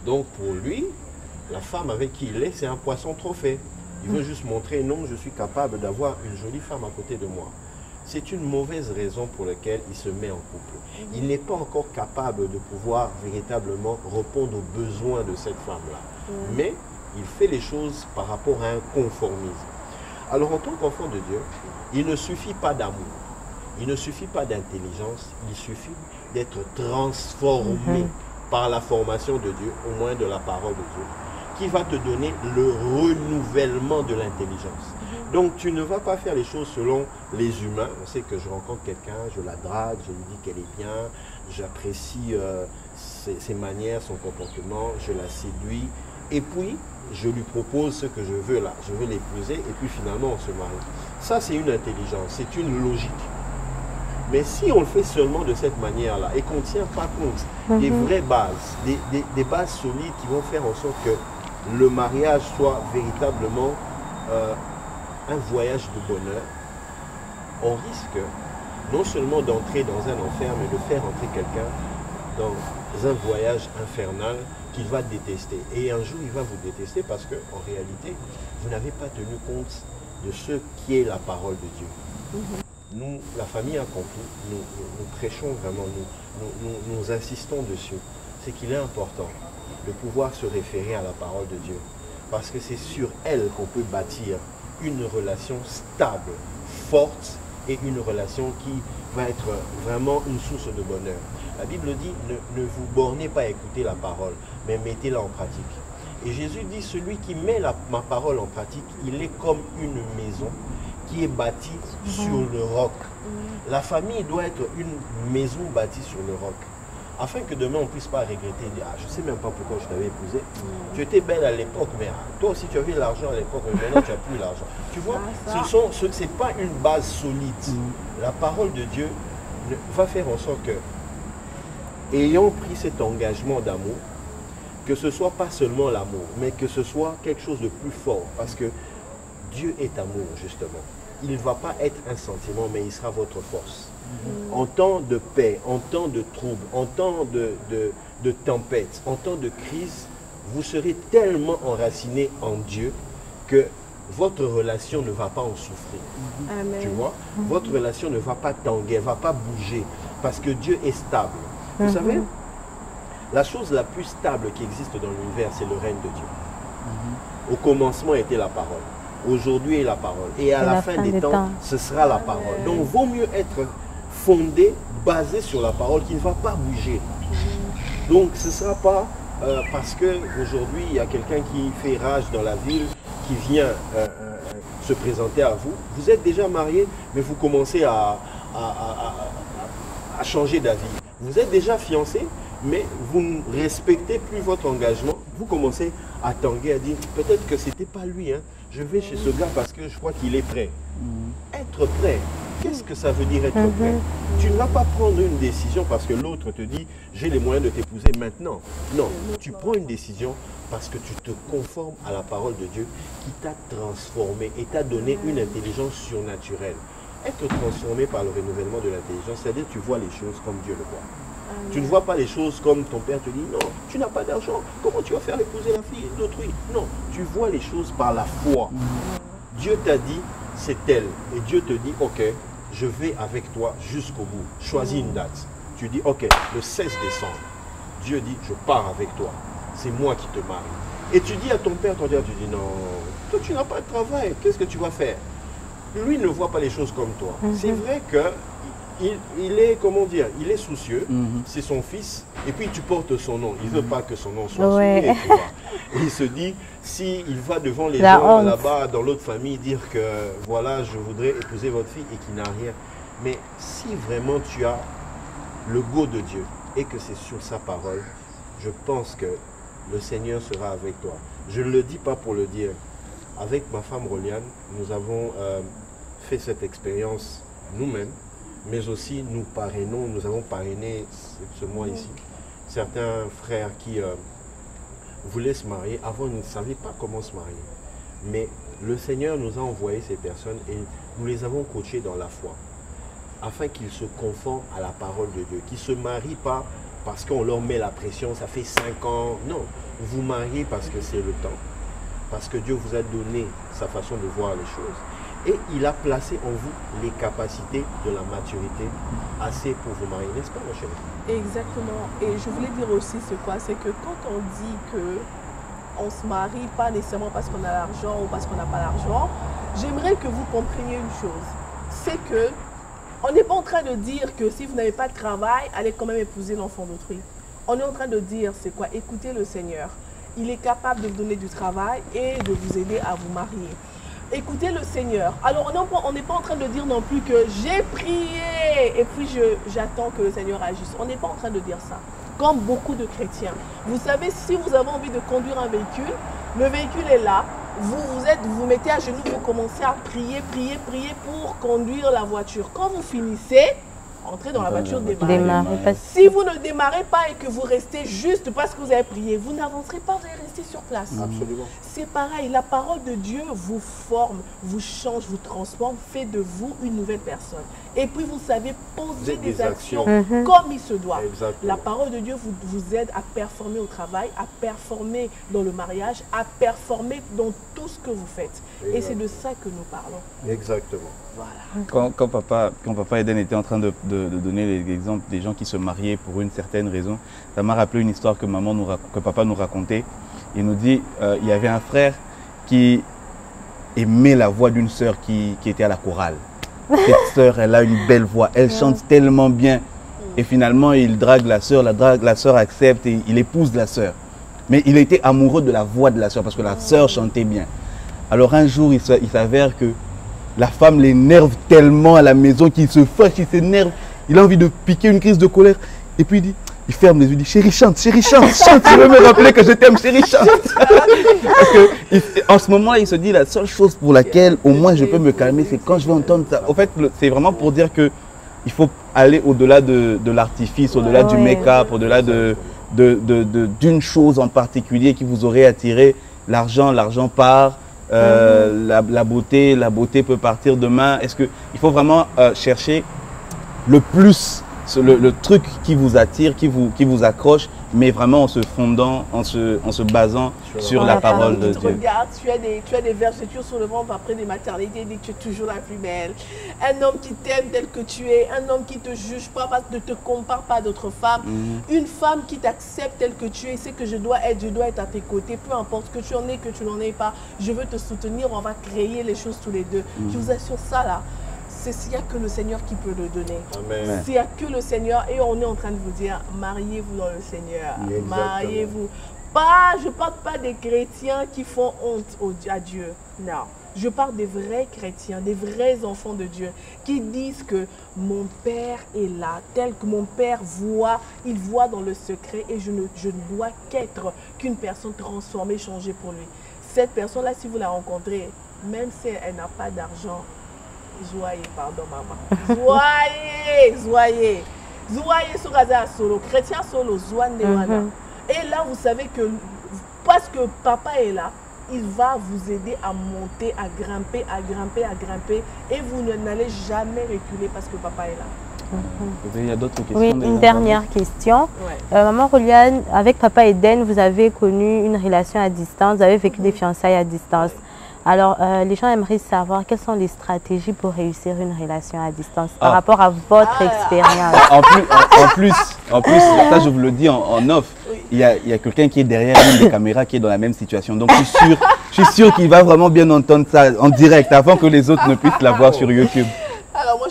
Donc pour lui, la femme avec qui il est, c'est un poisson trophée. Il veut juste montrer, non, je suis capable d'avoir une jolie femme à côté de moi. C'est une mauvaise raison pour laquelle il se met en couple. Il n'est pas encore capable de pouvoir véritablement répondre aux besoins de cette femme-là. Mais il fait les choses par rapport à un conformisme. Alors en tant qu'enfant de Dieu, il ne suffit pas d'amour, il ne suffit pas d'intelligence, il suffit d'être transformé par la formation de Dieu, au moins de la parole de Dieu, qui va te donner le renouvellement de l'intelligence. Donc tu ne vas pas faire les choses selon les humains. On sait que je rencontre quelqu'un, je la drague, je lui dis qu'elle est bien, j'apprécie ses manières, son comportement, je la séduis. Et puis, je lui propose ce que je veux là. Je veux l'épouser et puis finalement on se marie. Ça c'est une intelligence, c'est une logique. Mais si on le fait seulement de cette manière-là et qu'on ne tient pas compte des vraies bases, des bases solides qui vont faire en sorte que le mariage soit véritablement un voyage de bonheur, on risque non seulement d'entrer dans un enfer, mais de faire entrer quelqu'un dans un voyage infernal qu'il va détester. Et un jour, il va vous détester parce qu'en réalité, vous n'avez pas tenu compte de ce qui est la parole de Dieu. Nous, la famille accomplie, nous prêchons vraiment, nous insistons dessus. C'est qu'il est important de pouvoir se référer à la parole de Dieu. Parce que c'est sur elle qu'on peut bâtir une relation stable, forte, et une relation qui va être vraiment une source de bonheur. La Bible dit, ne vous bornez pas à écouter la parole, mais mettez-la en pratique. Et Jésus dit, celui qui met ma parole en pratique, il est comme une maison qui est bâtie sur le roc. La famille doit être une maison bâtie sur le roc. Afin que demain on ne puisse pas regretter, dire, ah, je ne sais même pas pourquoi je t'avais épousé. Tu étais belle à l'époque, mais toi aussi tu avais l'argent à l'époque, mais maintenant tu n'as plus l'argent. Tu vois, ce n'est pas une base solide. La parole de Dieu va faire en sorte que, ayant pris cet engagement d'amour, que ce ne soit pas seulement l'amour, mais que ce soit quelque chose de plus fort. Parce que Dieu est amour, justement. Il ne va pas être un sentiment, mais il sera votre force. En temps de paix, en temps de trouble, en temps de tempête, en temps de crise, vous serez tellement enraciné en Dieu que votre relation ne va pas en souffrir. Amen. Tu vois, votre relation ne va pas tanguer, ne va pas bouger, parce que Dieu est stable. Vous savez, la chose la plus stable qui existe dans l'univers, c'est le règne de Dieu. Au commencement était la parole. Aujourd'hui est la parole. Et à la fin des temps, ce sera la parole. Donc, vaut mieux être fondé, basé sur la parole qui ne va pas bouger. Donc, ce ne sera pas parce qu'aujourd'hui, il y a quelqu'un qui fait rage dans la ville, qui vient se présenter à vous. Vous êtes déjà marié, mais vous commencez à changer d'avis. Vous êtes déjà fiancé, mais vous ne respectez plus votre engagement. Vous commencez à tanguer, à dire, peut-être que ce n'était pas lui. Hein. Je vais chez ce gars parce que je crois qu'il est prêt. Être prêt, qu'est-ce que ça veut dire être prêt? Tu ne vas pas prendre une décision parce que l'autre te dit, j'ai les moyens de t'épouser maintenant. Non, tu prends une décision parce que tu te conformes à la parole de Dieu qui t'a transformé et t'a donné une intelligence surnaturelle. Être transformé par le renouvellement de l'intelligence, c'est-à-dire que tu vois les choses comme Dieu le voit. Tu ne vois pas les choses comme ton père te dit, non, tu n'as pas d'argent, comment tu vas faire épouser la fille d'autrui? Non, tu vois les choses par la foi. Dieu t'a dit, c'est elle. Et Dieu te dit, ok, je vais avec toi jusqu'au bout. Choisis une date. Tu dis, ok, le 16 décembre. Dieu dit, je pars avec toi. C'est moi qui te marie. Et tu dis à ton père, tu dis, non, toi tu n'as pas de travail, qu'est-ce que tu vas faire? Lui ne voit pas les choses comme toi. C'est vrai que il est, comment dire, il est soucieux, c'est son fils, et puis tu portes son nom. Il ne veut pas que son nom soit souillé, tu vois. Et il se dit, s'il va devant les gens là-bas, dans l'autre famille, dire que voilà, je voudrais épouser votre fille et qu'il n'a rien. Mais si vraiment tu as le go de Dieu et que c'est sur sa parole, je pense que le Seigneur sera avec toi. Je ne le dis pas pour le dire. Avec ma femme Roliane, nous avons fait cette expérience nous-mêmes, mais aussi nous avons parrainé ce mois ici, certains frères qui voulaient se marier. Avant, ils ne savaient pas comment se marier. Mais le Seigneur nous a envoyé ces personnes et nous les avons coachés dans la foi, afin qu'ils se conforment à la parole de Dieu, qu'ils ne se marient pas parce qu'on leur met la pression, ça fait 5 ans. Non, vous mariez parce que c'est le temps, parce que Dieu vous a donné sa façon de voir les choses. Et il a placé en vous les capacités de la maturité assez pour vous marier, n'est-ce pas, ma chérie? Exactement. Et je voulais dire aussi c'est quoi? C'est que quand on dit qu'on ne se marie pas nécessairement parce qu'on a l'argent ou parce qu'on n'a pas l'argent, j'aimerais que vous compreniez une chose. C'est que on n'est pas en train de dire que si vous n'avez pas de travail, allez quand même épouser l'enfant d'autrui. On est en train de dire c'est quoi? Écoutez le Seigneur. Il est capable de vous donner du travail et de vous aider à vous marier. Écoutez le Seigneur. Alors, on n'est pas en train de dire non plus que j'ai prié et puis j'attends que le Seigneur agisse. On n'est pas en train de dire ça. Comme beaucoup de chrétiens. Vous savez, si vous avez envie de conduire un véhicule, le véhicule est là. Vous vous mettez à genoux, vous commencez à prier pour conduire la voiture. Quand vous finissez, entrez dans la voiture, démarrez. Si vous ne démarrez pas et que vous restez juste parce que vous avez prié, vous n'avancerez pas, vous allez rester sur place. Absolument. C'est pareil, la parole de Dieu vous forme, vous change, vous transforme, fait de vous une nouvelle personne. Et puis vous savez poser des actions comme il se doit. Exactement. La parole de Dieu vous aide à performer au travail, à performer dans le mariage, à performer dans tout ce que vous faites. Et c'est de ça que nous parlons. Exactement. Voilà. Quand papa Eden était en train de donner l'exemple des gens qui se mariaient pour une certaine raison, ça m'a rappelé une histoire que papa nous racontait. Il nous dit, il y avait un frère qui aimait la voix d'une sœur qui était à la chorale. Cette sœur, elle a une belle voix, elle chante tellement bien. Et finalement, il drague la sœur accepte et il épouse la sœur. Mais il était amoureux de la voix de la sœur parce que la sœur chantait bien. Alors un jour, il s'avère que la femme l'énerve tellement à la maison qu'il se fâche, il s'énerve. Il a envie de piquer une crise de colère. Et puis il ferme les yeux, il dit chérie chante, chante, tu veux me rappeler que je t'aime, chérie chante. Parce que en ce moment, il se dit la seule chose pour laquelle au moins je peux me calmer, c'est quand je vais entendre ça. En fait, c'est vraiment pour dire que il faut aller au-delà de l'artifice, au-delà du make-up, au-delà d'une chose en particulier qui vous aurait attiré. L'argent part, la beauté peut partir demain. Est-ce qu'il faut vraiment chercher le plus, le truc qui vous attire, qui vous accroche, mais vraiment en se fondant, en se basant sur la parole de Dieu. Regarde, tu as des vergetures sur le ventre après des maternités, dit que tu es toujours la plus belle. Un homme qui t'aime tel que tu es, un homme qui ne te juge pas, ne te compare pas à d'autres femmes. Une femme qui t'accepte tel que tu es, c'est que je dois être à tes côtés, peu importe que tu en aies, que tu n'en aies pas. Je veux te soutenir, on va créer les choses tous les deux. Je vous assure ça là. Il n'y a que le Seigneur qui peut le donner. Il n'y a que le Seigneur et on est en train de vous dire, mariez-vous dans le Seigneur. Mariez-vous. Je ne parle pas des chrétiens qui font honte à Dieu. Non. Je parle des vrais chrétiens, des vrais enfants de Dieu qui disent que mon Père est là, tel que mon Père voit, il voit dans le secret et je ne dois qu'être qu'une personne transformée, changée pour lui. Cette personne-là, si vous la rencontrez, même si elle n'a pas d'argent, Zoyez, pardon maman. Zoyez sur Gaza solo, chrétien solo, Zoane Dewana. Et là, vous savez que parce que papa est là, il va vous aider à monter, à grimper. Et vous n'allez jamais reculer parce que papa est là. Il y a d'autres questions? Oui, une dernière question. Maman Roliane, avec papa Eden, vous avez connu une relation à distance, vous avez vécu des fiançailles à distance. Alors, les gens aimeraient savoir quelles sont les stratégies pour réussir une relation à distance par rapport à votre expérience. En plus, ça je vous le dis en off, il y a quelqu'un qui est derrière une des caméras qui est dans la même situation. Donc je suis sûr qu'il va vraiment bien entendre ça en direct avant que les autres ne puissent la voir sur YouTube. Alors moi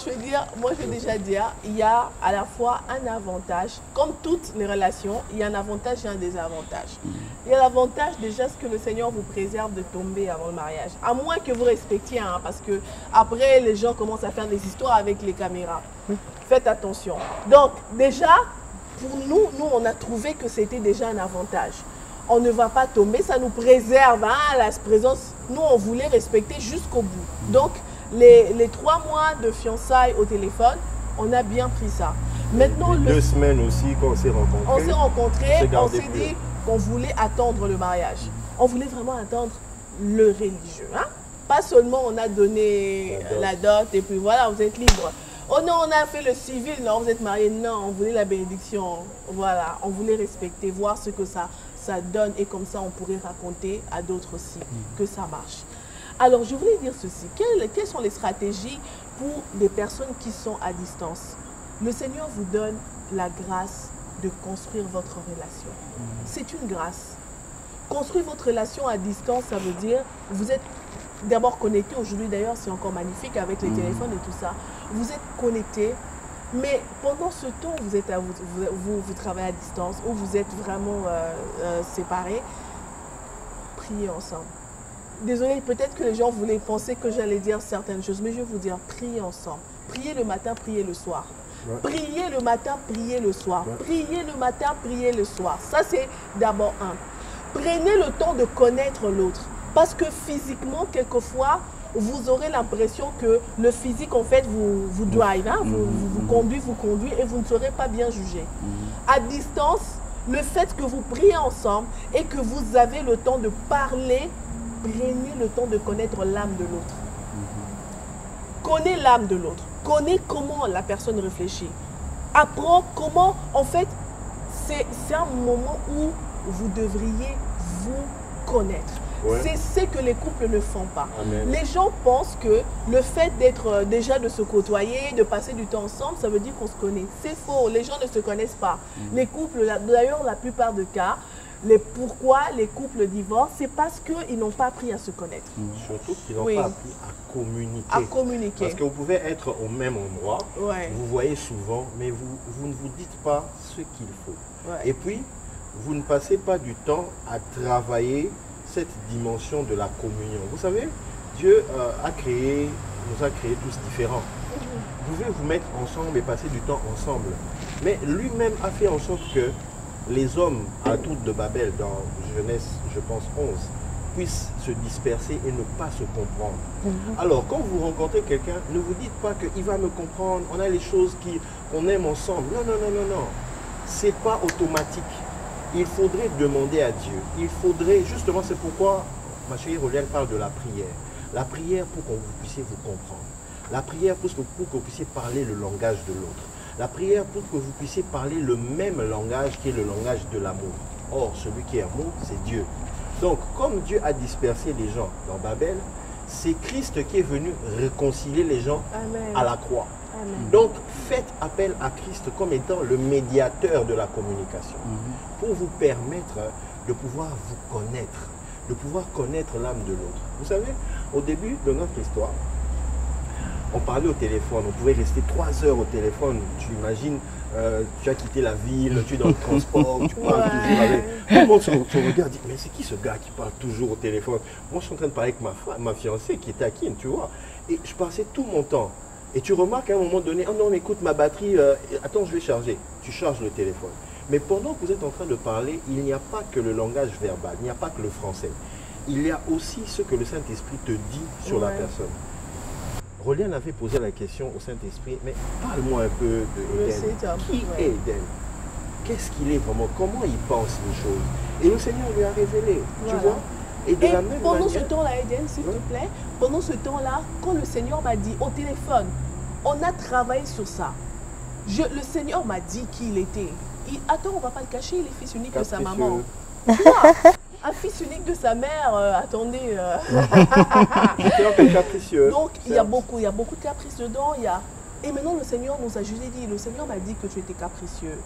je vais déjà dire, il y a à la fois un avantage, comme toutes les relations, il y a un avantage et un désavantage. Il y a l'avantage déjà, ce que le Seigneur vous préserve de tomber avant le mariage. À moins que vous respectiez, parce que après les gens commencent à faire des histoires avec les caméras. Faites attention. Donc déjà, pour nous on a trouvé que c'était déjà un avantage. On ne va pas tomber, ça nous préserve, la présence. Nous on voulait respecter jusqu'au bout. Donc, les 3 mois de fiançailles au téléphone, on a bien pris ça. Maintenant, 2 semaines aussi quand on s'est rencontrés. On s'est dit qu'on voulait attendre le mariage. On voulait vraiment attendre le religieux. Pas seulement on a donné la dot et puis voilà, vous êtes libre. Oh non, on a fait le civil, non, vous êtes mariés. Non, on voulait la bénédiction. Voilà, on voulait respecter, voir ce que ça donne et comme ça on pourrait raconter à d'autres aussi que ça marche. Alors, je voulais dire ceci. Quelles sont les stratégies pour des personnes qui sont à distance? Le Seigneur vous donne la grâce de construire votre relation. C'est une grâce. Construire votre relation à distance, ça veut dire, vous êtes d'abord connecté. Aujourd'hui, d'ailleurs, c'est encore magnifique avec les téléphones et tout ça. Vous êtes connecté, mais pendant ce temps, vous travaillez à distance ou vous êtes vraiment séparés, priez ensemble. Désolée, peut-être que les gens voulaient penser que j'allais dire certaines choses, mais je vais vous dire, priez ensemble. Priez le matin, priez le soir. Priez le matin, priez le soir. Priez le matin, priez le soir. Ça, c'est d'abord un. Prenez le temps de connaître l'autre. Parce que physiquement, quelquefois, vous aurez l'impression que le physique, en fait, vous drive, hein, vous conduit, et vous ne serez pas bien jugé. À distance, le fait que vous priez ensemble et que vous avez le temps de parler, prenez le temps de connaître l'âme de l'autre. Connais l'âme de l'autre. Connais comment la personne réfléchit. Apprends comment, en fait, c'est un moment où vous devriez vous connaître. Ouais. C'est ce que les couples ne font pas. Amen. Les gens pensent que le fait d'être déjà de se côtoyer, de passer du temps ensemble, ça veut dire qu'on se connaît. C'est faux, les gens ne se connaissent pas. Les couples, d'ailleurs la plupart des cas, pourquoi les couples divorcent, c'est parce qu'ils n'ont pas appris à se connaître. Surtout qu'ils n'ont pas appris à communiquer. Parce que vous pouvez être au même endroit, vous voyez souvent, mais vous ne vous dites pas ce qu'il faut. Et puis, vous ne passez pas du temps à travailler cette dimension de la communion. Vous savez, Dieu nous a créés tous différents. Vous pouvez vous mettre ensemble et passer du temps ensemble. Mais lui-même a fait en sorte que les hommes à Tour de Babel, dans Genèse, je pense 11, puissent se disperser et ne pas se comprendre. Alors, quand vous rencontrez quelqu'un, ne vous dites pas qu'il va me comprendre, on a les choses qu'on aime ensemble. Non, non, non, non, non. Ce n'est pas automatique. Il faudrait demander à Dieu. Il faudrait, justement, c'est pourquoi ma chérie Roliane parle de la prière. La prière pour que vous puissiez vous comprendre. La prière pour que vous puissiez parler le langage de l'autre. La prière pour que vous puissiez parler le même langage qui est le langage de l'amour. Or, celui qui est amour, c'est Dieu. Donc, comme Dieu a dispersé les gens dans Babel, c'est Christ qui est venu réconcilier les gens à la croix. Amen. Donc, faites appel à Christ comme étant le médiateur de la communication pour vous permettre de pouvoir vous connaître, de pouvoir connaître l'âme de l'autre. Vous savez, au début de notre histoire, on parlait au téléphone, on pouvait rester 3 heures au téléphone. Tu imagines, tu as quitté la ville, tu es dans le transport, tu parles toujours avec... Tout le monde se regarde, dit, mais c'est qui ce gars qui parle toujours au téléphone? Moi, je suis en train de parler avec ma fiancée qui était à Kin, tu vois. Et je passais tout mon temps. Et tu remarques à un moment donné, oh non, mais écoute, ma batterie, attends, je vais charger. Tu charges le téléphone. Mais pendant que vous êtes en train de parler, il n'y a pas que le langage verbal, il n'y a pas que le français. Il y a aussi ce que le Saint-Esprit te dit sur la personne. Roliane avait posé la question au Saint-Esprit, mais parle-moi un peu d'Eden. Qui est Eden? Qu'est-ce qu'il est vraiment? Comment il pense les choses? Et le Seigneur lui a révélé, tu vois? Et pendant ce temps-là, Eden, s'il te plaît, pendant ce temps-là, quand le Seigneur m'a dit au téléphone, on a travaillé sur ça. Le Seigneur m'a dit qui il était. Attends, on ne va pas le cacher, il est fils unique de sa maman. Un fils unique de sa mère, attendez. Capricieux. Donc, il y a beaucoup de caprices dedans. Et maintenant, le Seigneur nous a juste dit, le Seigneur m'a dit que tu étais capricieux.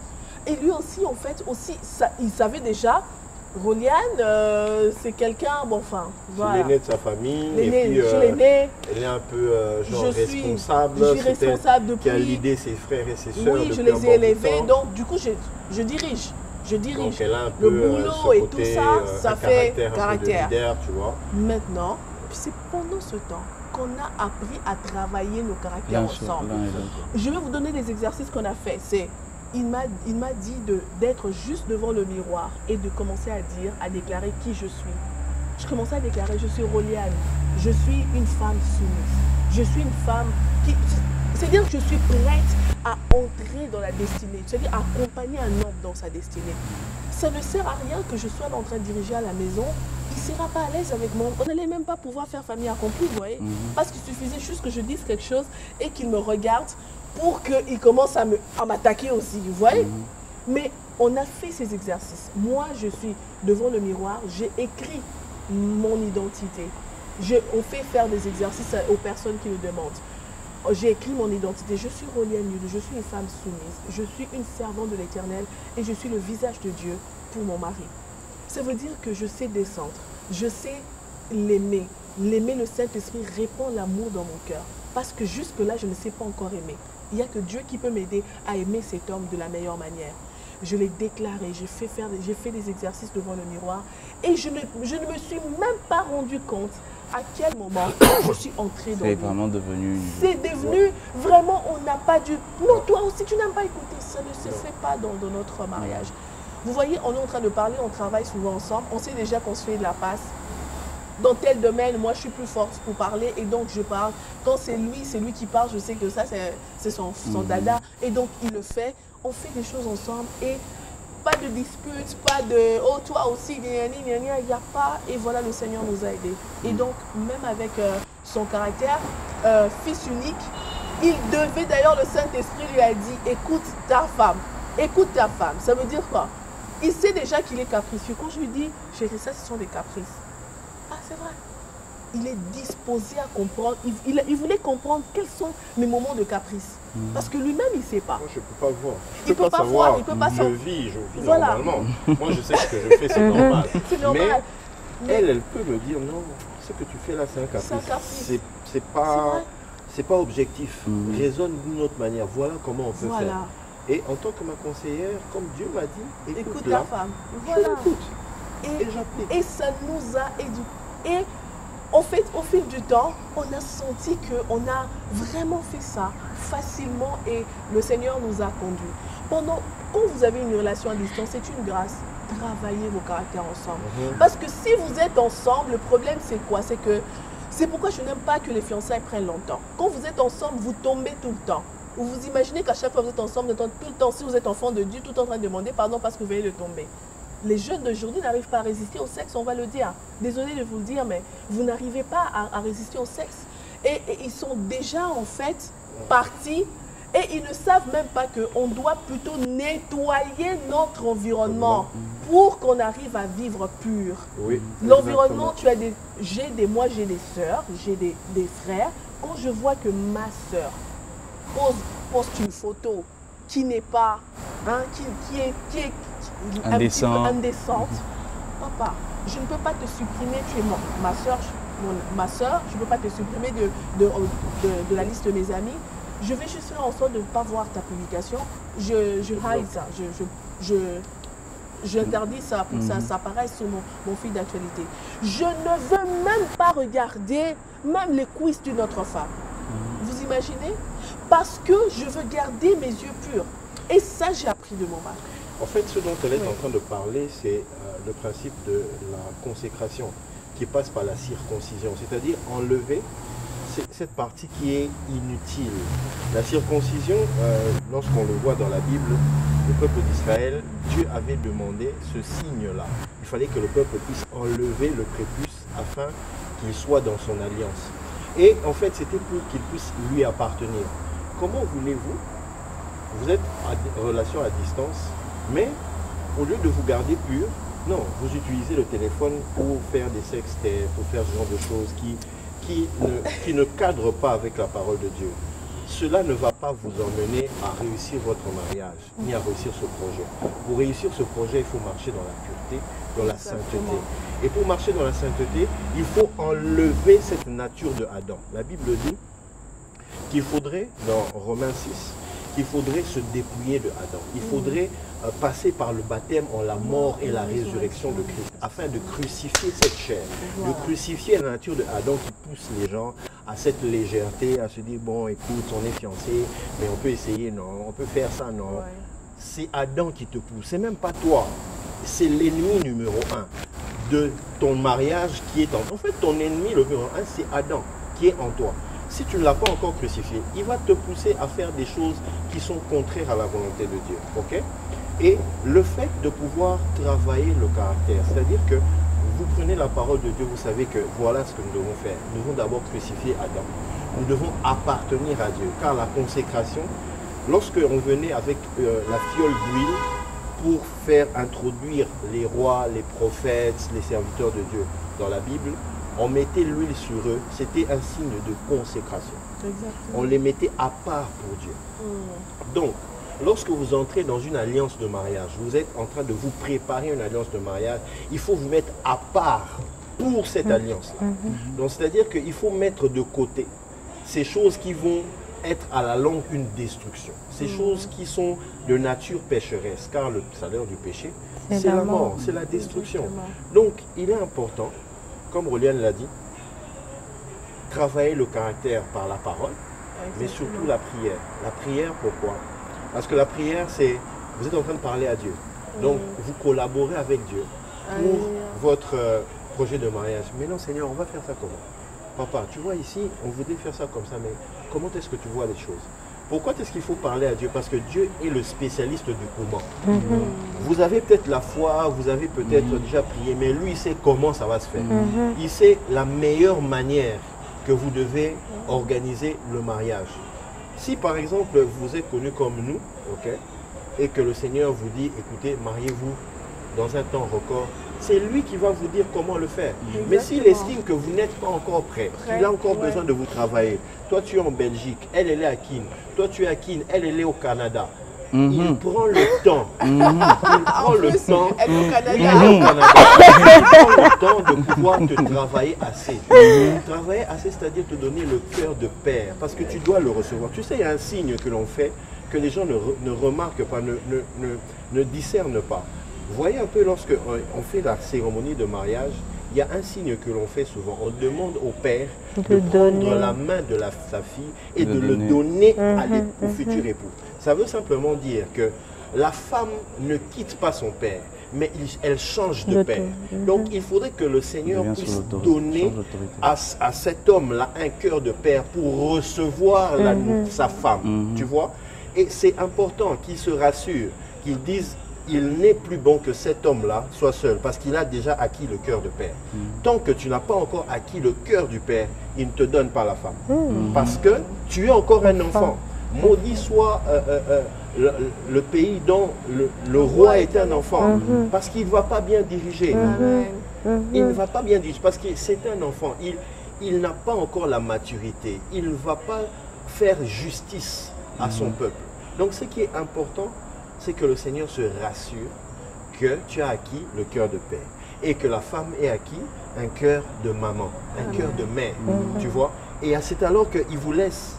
Et lui aussi, en fait, il savait déjà, Roliane, c'est quelqu'un, bon, enfin, voilà. C'est l'aîné de sa famille. Et puis, je suis l'aîné. Elle est un peu responsable. Je suis responsable depuis. Qui a l'idée ses frères et ses sœurs. Oui, je les ai élevés. Donc, du coup, je dirige. Donc, elle a un peu le boulot et tout ça, ça fait caractère. Leader, tu vois. Maintenant, c'est pendant ce temps qu'on a appris à travailler nos caractères ensemble. Je vais vous donner des exercices qu'on a fait. Il m'a dit d'être juste devant le miroir et de commencer à déclarer qui je suis. Je commençais à déclarer, je suis Roliane, je suis une femme soumise, je suis une femme qui... C'est-à-dire que je suis prête à entrer dans la destinée, c'est-à-dire accompagner un homme dans sa destinée. Ça ne sert à rien que je sois en train de diriger à la maison, il ne sera pas à l'aise avec moi. On n'allait même pas pouvoir faire famille accomplie, vous voyez. Parce qu'il suffisait juste que je dise quelque chose et qu'il me regarde pour qu'il commence à m'attaquer aussi, vous voyez. Mais on a fait ces exercices. Moi, je suis devant le miroir, j'ai écrit mon identité. On fait faire des exercices aux personnes qui me demandent. J'ai écrit mon identité, je suis Roliane Nude, je suis une femme soumise, je suis une servante de l'Éternel et je suis le visage de Dieu pour mon mari. Ça veut dire que je sais descendre, je sais l'aimer. L'aimer, le Saint-Esprit répand l'amour dans mon cœur. Parce que jusque-là, je ne sais pas encore aimer. Il n'y a que Dieu qui peut m'aider à aimer cet homme de la meilleure manière. Je l'ai déclaré, j'ai fait des exercices devant le miroir et je ne me suis même pas rendu compte à quel moment je suis entrée dans C'est vraiment devenu... C'est devenu vraiment, on n'a pas dû... Non, toi aussi, tu n'as pas écouté, ça ne se fait pas dans notre mariage. Vous voyez, on est en train de parler, on travaille souvent ensemble, on sait déjà qu'on se fait de la passe. dans tel domaine, moi je suis plus forte pour parler et donc je parle. Quand c'est lui qui parle, je sais que ça c'est son dada et donc il le fait. On fait des choses ensemble et pas de dispute, pas de « oh toi aussi, il n'y a pas » et voilà, le Seigneur nous a aidés. Et donc, même avec son caractère, fils unique, il devait, d'ailleurs le Saint-Esprit lui a dit « écoute ta femme, écoute ta femme ». Ça veut dire quoi? Il sait déjà qu'il est capricieux. Quand je lui dis « chérie, ça ce sont des caprices ». Ah, c'est vrai. Il est disposé à comprendre. Il voulait comprendre quels sont mes moments de caprice. Parce que lui-même, il ne sait pas. Moi, je ne peux pas voir. Il ne peut pas voir. Il peut pas je vis voilà. Normalement. Moi, je sais ce que je fais, c'est normal. C'est normal. Mais elle peut me dire non, ce que tu fais là, c'est un caprice. C'est pas objectif. Raisonne d'une autre manière. Voilà comment on peut faire. Et en tant que ma conseillère, comme Dieu m'a dit, écoute ta femme. Voilà. Et j'applique. Et ça nous a éduqués. Et en fait, au fil du temps, on a senti qu'on a vraiment fait ça facilement et le Seigneur nous a conduits. Quand vous avez une relation à distance, c'est une grâce. Travaillez vos caractères ensemble. Parce que si vous êtes ensemble, le problème c'est quoi? C'est pourquoi je n'aime pas que les fiançailles prennent longtemps. Quand vous êtes ensemble, vous tombez tout le temps. Vous vous imaginez qu'à chaque fois que vous êtes ensemble, tout le temps, si vous êtes enfant de Dieu, tout en train de demander pardon parce que vous venez de tomber. Les jeunes d'aujourd'hui n'arrivent pas à résister au sexe, on va le dire. Désolé de vous le dire, mais vous n'arrivez pas à résister au sexe. Et ils sont déjà en fait partis et ils ne savent même pas qu'on doit plutôt nettoyer notre environnement pour qu'on arrive à vivre pur. Oui, l'environnement, moi j'ai des sœurs, j'ai des frères. Quand je vois que ma sœur poste une photo qui n'est pas, qui est un petit peu indécente. Papa, je ne peux pas te supprimer, tu es ma soeur, je ne peux pas te supprimer de la liste de mes amis. Je vais juste faire en sorte de ne pas voir ta publication. Je hide ça, j'interdis ça pour que ça apparaisse sur mon fil d'actualité. Je ne veux même pas regarder même les quiz d'une autre femme. Vous imaginez? Parce que je veux garder mes yeux purs. Et ça, j'ai appris de mon mari. En fait, ce dont elle est en train de parler, c'est le principe de la consécration qui passe par la circoncision, c'est-à-dire enlever cette partie qui est inutile. La circoncision, lorsqu'on le voit dans la Bible, le peuple d'Israël, Dieu avait demandé ce signe-là. Il fallait que le peuple puisse enlever le prépuce afin qu'il soit dans son alliance. Et en fait, c'était pour qu'il puisse lui appartenir. Comment voulez-vous? Vous êtes en relation à distance, mais au lieu de vous garder pur, non, vous utilisez le téléphone pour faire des sextaires, pour faire ce genre de choses qui ne cadrent pas avec la parole de Dieu. Cela ne va pas vous emmener à réussir votre mariage, ni à réussir ce projet. Pour réussir ce projet, il faut marcher dans la pureté, dans la sainteté. Et pour marcher dans la sainteté, il faut enlever cette nature de Adam. La Bible dit qu'il faudrait, dans Romains 6, qu'il faudrait se dépouiller de Adam. Il faudrait passer par le baptême en la mort et la résurrection de Christ, afin de crucifier cette chair, de crucifier la nature de Adam qui pousse les gens à cette légèreté, à se dire, bon, écoute, on est fiancés, mais on peut essayer, non, on peut faire ça, non. Ouais. C'est Adam qui te pousse, c'est même pas toi. C'est l'ennemi numéro 1 de ton mariage qui est en toi. En fait, ton ennemi, le numéro 1, c'est Adam qui est en toi. Si tu ne l'as pas encore crucifié, il va te pousser à faire des choses qui sont contraires à la volonté de Dieu. Ok? Et le fait de pouvoir travailler le caractère, c'est-à-dire que vous prenez la parole de Dieu, vous savez que voilà ce que nous devons faire. Nous devons d'abord crucifier Adam. Nous devons appartenir à Dieu. Car la consécration, lorsque on venait avec la fiole d'huile pour faire introduire les rois, les prophètes, les serviteurs de Dieu dans la Bible, on mettait l'huile sur eux, c'était un signe de consécration. Exactement. On les mettait à part pour Dieu. Donc, lorsque vous entrez dans une alliance de mariage, vous êtes en train de vous préparer une alliance de mariage, il faut vous mettre à part pour cette alliance-là. Donc, c'est-à-dire qu'il faut mettre de côté ces choses qui vont être à la longue une destruction. Ces choses qui sont de nature pécheresse, car le salaire du péché, c'est la mort, c'est la destruction. Donc, il est important, comme Roliane l'a dit, travailler le caractère par la parole, mais surtout la prière. La prière, pourquoi? Parce que la prière, c'est, vous êtes en train de parler à Dieu. Donc, vous collaborez avec Dieu pour votre projet de mariage. Mais non, Seigneur, on va faire ça comment? Papa, tu vois ici, on voudrait faire ça comme ça, mais comment est-ce que tu vois les choses? Pourquoi est-ce qu'il faut parler à Dieu? Parce que Dieu est le spécialiste du comment. Vous avez peut-être la foi, vous avez peut-être déjà prié, mais lui, il sait comment ça va se faire. Il sait la meilleure manière que vous devez organiser le mariage. Si par exemple, vous êtes connu comme nous, ok, et que le Seigneur vous dit, écoutez, mariez-vous dans un temps record, c'est lui qui va vous dire comment le faire. Exactement. Mais s'il estime que vous n'êtes pas encore prêt, qu'il a encore besoin de vous travailler, toi tu es en Belgique, elle est à Kin, toi tu es à Kin, elle est au Canada, il prend le temps, il prend le temps, il prend le temps de pouvoir te travailler assez. Travailler assez, c'est-à-dire te donner le cœur de père, parce que tu dois le recevoir. Tu sais, il y a un signe que l'on fait, que les gens ne remarquent pas, ne discernent pas. Vous voyez un peu, lorsque on fait la cérémonie de mariage, il y a un signe que l'on fait souvent. On demande au père de prendre la main de sa fille et de le donner au futur époux. Ça veut simplement dire que la femme ne quitte pas son père, mais elle change de père. Donc il faudrait que le Seigneur puisse donner à cet homme-là un cœur de père pour recevoir sa femme. Tu vois? Et c'est important qu'il se rassure, qu'il dise: il n'est plus bon que cet homme-là soit seul, parce qu'il a déjà acquis le cœur de père. Tant que tu n'as pas encore acquis le cœur du père, il ne te donne pas la femme. Parce que tu es encore un enfant. Maudit soit le pays dont le roi est un enfant, parce qu'il ne va pas bien diriger. Il ne va pas bien diriger, parce que c'est un enfant. Il n'a pas encore la maturité. Il ne va pas faire justice à son peuple. Donc ce qui est important, c'est que le Seigneur se rassure que tu as acquis le cœur de père et que la femme ait acquis un cœur de maman, un cœur de mère, tu vois. Et c'est alors qu'il vous laisse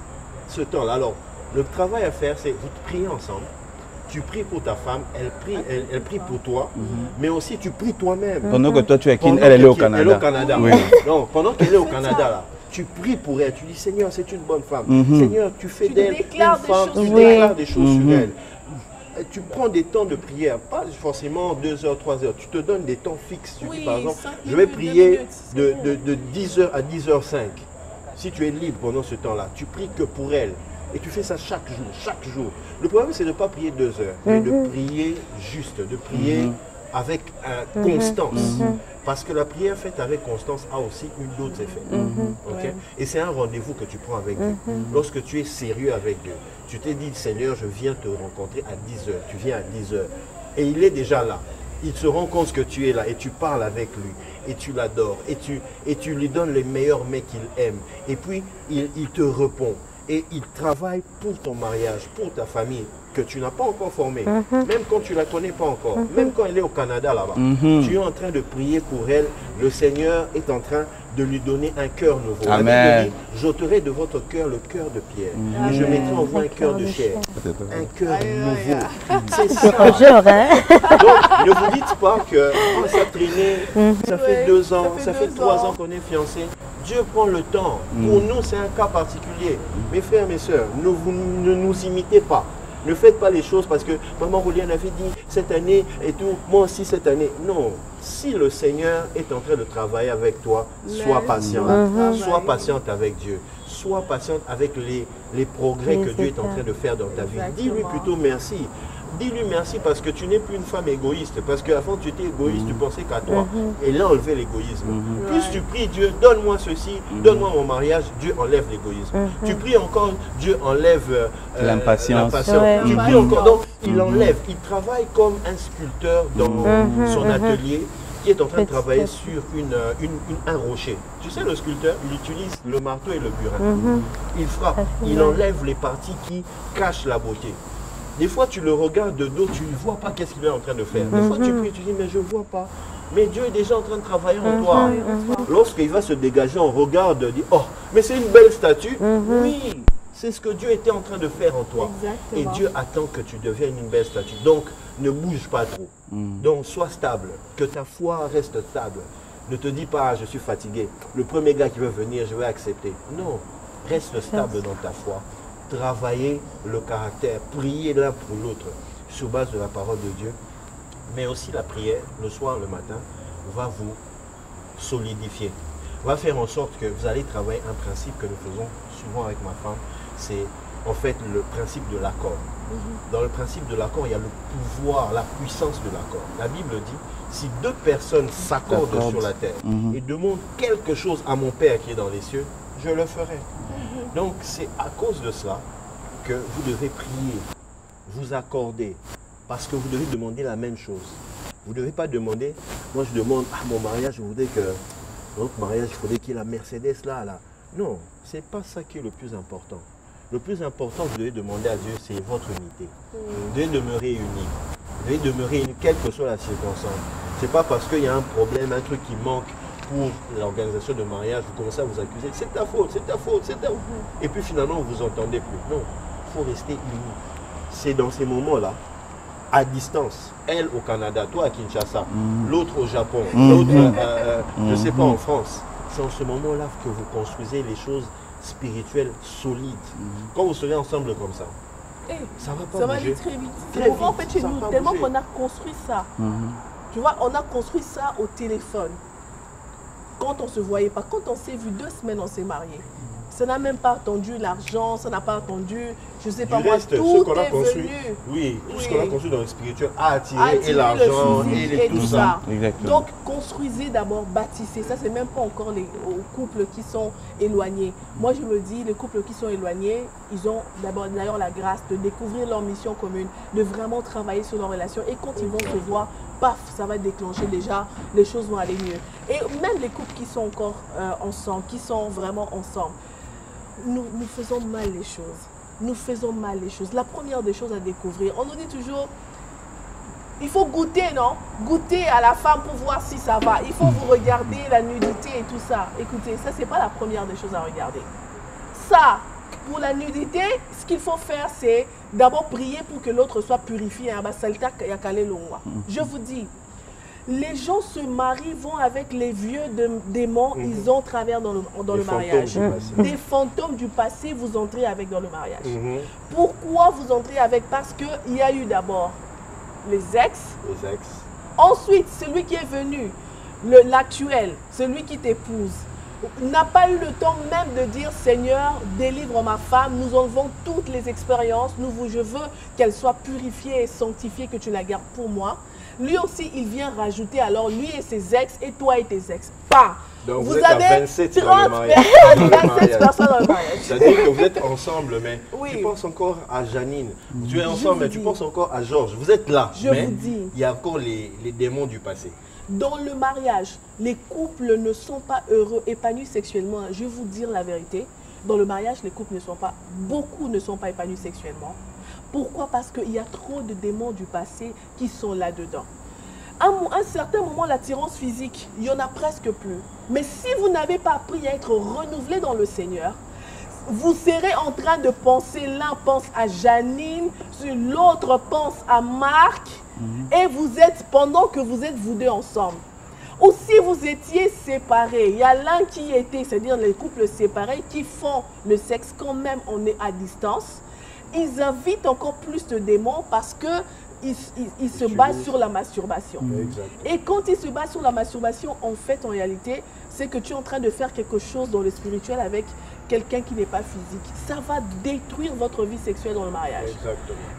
ce temps-là. Alors, le travail à faire, c'est vous priez ensemble. Tu pries pour ta femme, elle prie pour toi, mais aussi tu pries toi-même. Pendant que toi tu es Kin, elle est au Canada. Elle est au Canada. Oui. Non, pendant qu'elle est au Canada, là, tu pries pour elle, tu dis: Seigneur, c'est une bonne femme. Seigneur, tu fais d'elle une femme, tu déclares des choses sur elle. Tu prends des temps de prière, pas forcément 2 heures, 3 heures. Tu te donnes des temps fixes. Tu dis par exemple, je vais prier de 10h à 10h05. Si tu es libre pendant ce temps-là, tu pries que pour elle. Et tu fais ça chaque jour, chaque jour. Le problème, c'est de ne pas prier 2 heures, mais de prier juste, de prier avec constance. Parce que la prière faite avec constance a aussi d'autres effets. Okay? Et c'est un rendez-vous que tu prends avec Dieu. Lorsque tu es sérieux avec Dieu, tu t'es dit: Seigneur, je viens te rencontrer à 10 heures. Tu viens à 10 heures. Et il est déjà là. Il se rend compte que tu es là et tu parles avec lui. Et tu l'adores. Et tu lui donnes les meilleurs mets qu'il aime. Et puis, il te répond. Et il travaille pour ton mariage, pour ta famille, que tu n'as pas encore formée. Même quand tu ne la connais pas encore. Même quand elle est au Canada là-bas. Tu es en train de prier pour elle. Le Seigneur est en train de lui donner un cœur nouveau. Amen. J'ôterai de votre cœur le cœur de pierre. Et je mettrai en vous un cœur de chair. Un cœur nouveau. C'est ça. Donc, ne vous dites pas que ça traînait, ça fait 2 ans, ça fait 3 ans qu'on est fiancés. Dieu prend le temps. Pour nous, c'est un cas particulier. Mes frères, mes sœurs, ne nous imitez pas. Ne faites pas les choses parce que maman Roliane avait dit cette année et tout, moi aussi cette année. Non, si le Seigneur est en train de travailler avec toi, sois patient. Sois patiente avec Dieu. Sois patiente avec les progrès que Dieu est en train de faire dans ta vie. Dis-lui plutôt merci. Dis-lui merci parce que tu n'es plus une femme égoïste. Parce qu'avant tu étais égoïste, tu pensais qu'à toi. Et là, enlever l'égoïsme. Plus tu pries Dieu, donne-moi ceci, donne-moi mon mariage, Dieu enlève l'égoïsme. Tu pries encore, Dieu enlève l'impatience. Tu pries encore, donc il enlève. Il travaille comme un sculpteur dans son atelier qui est en train de travailler sur un rocher. Tu sais, le sculpteur, il utilise le marteau et le burin. Il frappe, il enlève les parties qui cachent la beauté. Des fois, tu le regardes de dos, tu ne vois pas qu'est-ce qu'il est en train de faire. Des fois, tu pries, tu dis, mais je ne vois pas. Mais Dieu est déjà en train de travailler en toi. Lorsqu'il va se dégager, on regarde, dit, oh, mais c'est une belle statue. Oui, c'est ce que Dieu était en train de faire en toi. Et Dieu attend que tu deviennes une belle statue. Donc, ne bouge pas trop. Donc, sois stable. Que ta foi reste stable. Ne te dis pas, je suis fatigué. Le premier gars qui veut venir, je vais accepter. Non, reste stable dans ta foi. Travailler le caractère, prier l'un pour l'autre sur base de la parole de Dieu, mais aussi la prière le soir, le matin, va vous solidifier. Va faire en sorte que vous allez travailler un principe que nous faisons souvent avec ma femme, c'est en fait le principe de l'accord. Dans le principe de l'accord, il y a le pouvoir, la puissance de l'accord. La Bible dit, si deux personnes s'accordent sur la terre et demandent quelque chose à mon Père qui est dans les cieux, je le ferai. Donc c'est à cause de cela que vous devez prier, vous accorder, parce que vous devez demander la même chose. Vous ne devez pas demander, moi je demande, ah mon mariage, je voudrais que, notre mariage, il faudrait qu'il y ait la Mercedes là. Non, ce n'est pas ça qui est le plus important. Le plus important que vous devez demander à Dieu, c'est votre unité. Vous devez demeurer unis. Vous devez demeurer unis, quelle que soit la circonstance. Ce n'est pas parce qu'il y a un problème, un truc qui manque pour l'organisation de mariage, vous commencez à vous accuser, c'est ta faute, c'est ta faute, c'est ta faute. Et puis finalement, vous vous entendez plus. Non, il faut rester unis. C'est dans ces moments-là, à distance, elle au Canada, toi à Kinshasa, l'autre au Japon, l'autre, je ne sais pas, en France. C'est en ce moment-là que vous construisez les choses spirituelles solides. Quand vous serez ensemble comme ça, ça va pas ça bouger. Va aller très vite. C'est pourquoi en fait chez nous, tellement qu'on a construit ça. Tu vois, on a construit ça au téléphone. Quand on ne se voyait pas, quand on s'est vu 2 semaines, on s'est mariés. Ça n'a même pas attendu l'argent, ça n'a pas attendu, je ne sais pas moi, tout est venu. Oui, tout ce qu'on a construit dans le spirituel a attiré et l'argent et tout ça. Donc, construisez d'abord, bâtissez. Ça, c'est même pas encore les couples qui sont éloignés. Moi, je me dis, les couples qui sont éloignés, ils ont d'abord d'ailleurs la grâce de découvrir leur mission commune, de vraiment travailler sur leur relation. Et quand ils vont se voir, paf, ça va déclencher déjà, les choses vont aller mieux. Et même les couples qui sont encore ensemble, qui sont vraiment ensemble, nous faisons mal les choses. Nous faisons mal les choses. La première des choses à découvrir, on nous dit toujours, il faut goûter, non? Goûter à la femme pour voir si ça va. Il faut vous regarder la nudité et tout ça. Écoutez, ça, c'est pas la première des choses à regarder. Ça, pour la nudité, ce qu'il faut faire, c'est d'abord prier pour que l'autre soit purifié. Je vous dis, les gens se marient, vont avec les vieux démons, ils entrent à travers dans le mariage. Des fantômes du passé, vous entrez avec dans le mariage. Pourquoi vous entrez avec? Parce qu'il y a eu d'abord les ex. Ensuite, celui qui est venu, l'actuel, celui qui t'épouse, n'a pas eu le temps même de dire Seigneur, délivre ma femme, nous enlevons toutes les expériences, je veux qu'elle soit purifiée et sanctifiée, que tu la gardes pour moi. Lui aussi, il vient rajouter alors lui et ses ex et toi et tes ex. Pas. Donc vous êtes avez à 27 30 personnes dans le mariage. C'est-à-dire que vous êtes ensemble, mais tu penses encore à Janine. Tu es ensemble, mais tu penses encore à Georges. Vous êtes là, mais il y a encore les démons du passé. Dans le mariage, les couples ne sont pas heureux, épanouis sexuellement. Je vais vous dire la vérité. Dans le mariage, les couples beaucoup ne sont pas épanouis sexuellement. Pourquoi? Parce qu'il y a trop de démons du passé qui sont là-dedans. À un certain moment, l'attirance physique, il n'y en a presque plus. Mais si vous n'avez pas appris à être renouvelé dans le Seigneur, vous serez en train de penser, l'un pense à Janine, l'autre pense à Marc, et vous êtes, pendant que vous êtes vous deux ensemble. Ou si vous étiez séparés, il y a l'un qui était, c'est-à-dire les couples séparés, qui font le sexe quand même on est à distance. Ils invitent encore plus de démons parce qu'ils se basent sur la masturbation. Et quand ils se basent sur la masturbation, en fait, en réalité, c'est que tu es en train de faire quelque chose dans le spirituel avec quelqu'un qui n'est pas physique. Ça va détruire votre vie sexuelle dans le mariage.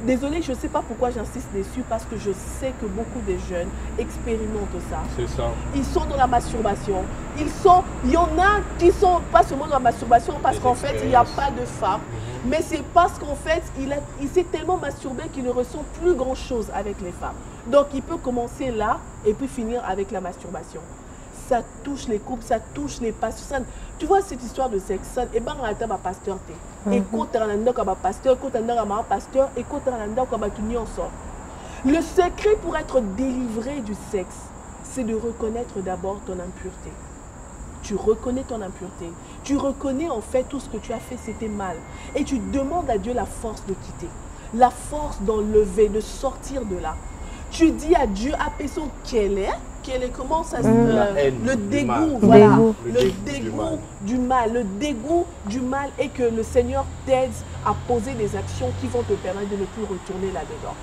Désolée, je ne sais pas pourquoi j'insiste dessus, parce que je sais que beaucoup de jeunes expérimentent ça. C'est ça. Ils sont dans la masturbation. Il y en a qui sont pas seulement dans la masturbation parce qu'en fait, il n'y a pas de femme. Mais c'est parce qu'en fait, il s'est tellement masturbé qu'il ne ressent plus grand-chose avec les femmes. Donc, il peut commencer là et puis finir avec la masturbation. Ça touche les couples, ça touche les pasteurs. Tu vois cette histoire de sexe, et ben on a pasteur te. Écoute un pasteur, écoute un pasteur, écoute un ensemble. Le secret pour être délivré du sexe, c'est de reconnaître d'abord ton impureté. Tu reconnais ton impureté. Tu reconnais en fait tout ce que tu as fait, c'était mal. Et tu demandes à Dieu la force de quitter. La force d'enlever, de sortir de là. Tu dis à Dieu, appelle-son quelle est, comment ça se le dégoût, voilà. Le dégoût du mal. Le dégoût du mal est que le Seigneur t'aide à poser des actions qui vont te permettre de ne plus retourner là-dedans.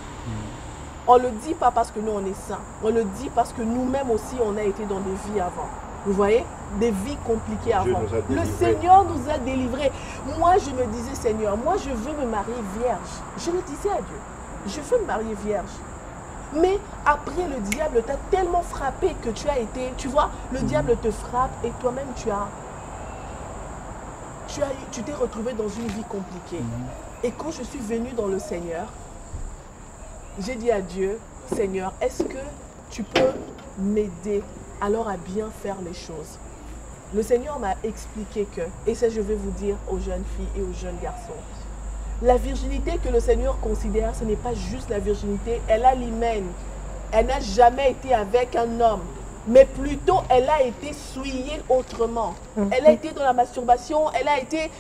On ne le dit pas parce que nous on est saints. On le dit parce que nous-mêmes aussi on a été dans des vies avant. Vous voyez? Des vies compliquées avant. Le Seigneur nous a délivrés. Moi, je me disais, Seigneur, moi, je veux me marier vierge. Je le disais à Dieu, je veux me marier vierge. Mais après, le diable t'a tellement frappé que tu as été, tu vois, le diable te frappe et toi-même, tu t'es retrouvé dans une vie compliquée. Et quand je suis venue dans le Seigneur, j'ai dit à Dieu, Seigneur, est-ce que tu peux m'aider alors à bien faire les choses? Le Seigneur m'a expliqué que, et ça je vais vous dire aux jeunes filles et aux jeunes garçons, la virginité que le Seigneur considère, ce n'est pas juste la virginité, elle a l'hymen. Elle n'a jamais été avec un homme, mais plutôt elle a été souillée autrement. Elle a été dans la masturbation, elle a été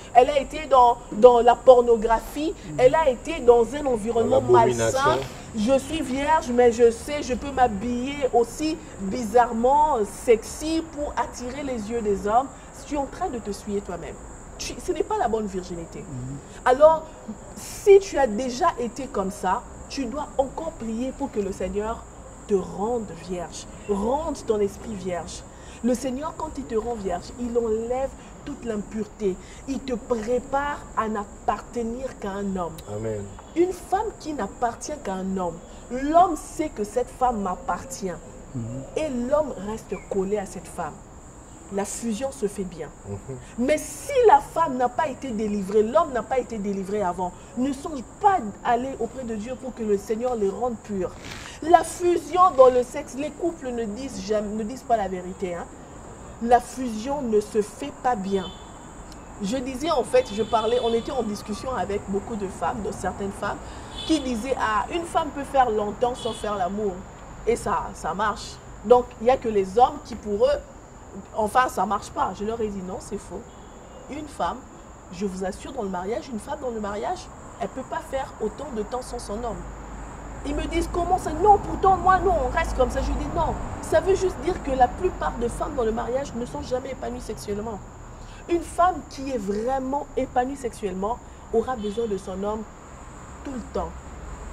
dans la pornographie, elle a été dans un environnement malsain. Je suis vierge, mais je sais, je peux m'habiller aussi bizarrement, sexy pour attirer les yeux des hommes. Tu es en train de te souiller toi-même. Ce n'est pas la bonne virginité. Alors, si tu as déjà été comme ça, tu dois encore prier pour que le Seigneur te rende vierge, rende ton esprit vierge. Le Seigneur, quand il te rend vierge, il enlève toute l'impureté. Il te prépare à n'appartenir qu'à un homme. Amen. Une femme qui n'appartient qu'à un homme, l'homme sait que cette femme m'appartient. Et l'homme reste collé à cette femme. La fusion se fait bien. Mais si la femme n'a pas été délivrée, l'homme n'a pas été délivré avant, ne songe pas à aller auprès de Dieu pour que le Seigneur les rende purs. La fusion dans le sexe, les couples ne disent pas la vérité. Hein. La fusion ne se fait pas bien. Je disais en fait, on était en discussion avec beaucoup de femmes, de certaines femmes, qui disaient, ah, une femme peut faire longtemps sans faire l'amour. Et ça marche. Donc, il n'y a que les hommes qui pour eux, enfin, ça ne marche pas. Je leur ai dit non, c'est faux. Une femme, je vous assure, dans le mariage, une femme dans le mariage, elle ne peut pas faire autant de temps sans son homme. Ils me disent comment ça? Non, pourtant, moi, non, on reste comme ça. Je dis non. Ça veut juste dire que la plupart des femmes dans le mariage ne sont jamais épanouies sexuellement. Une femme qui est vraiment épanouie sexuellement aura besoin de son homme tout le temps.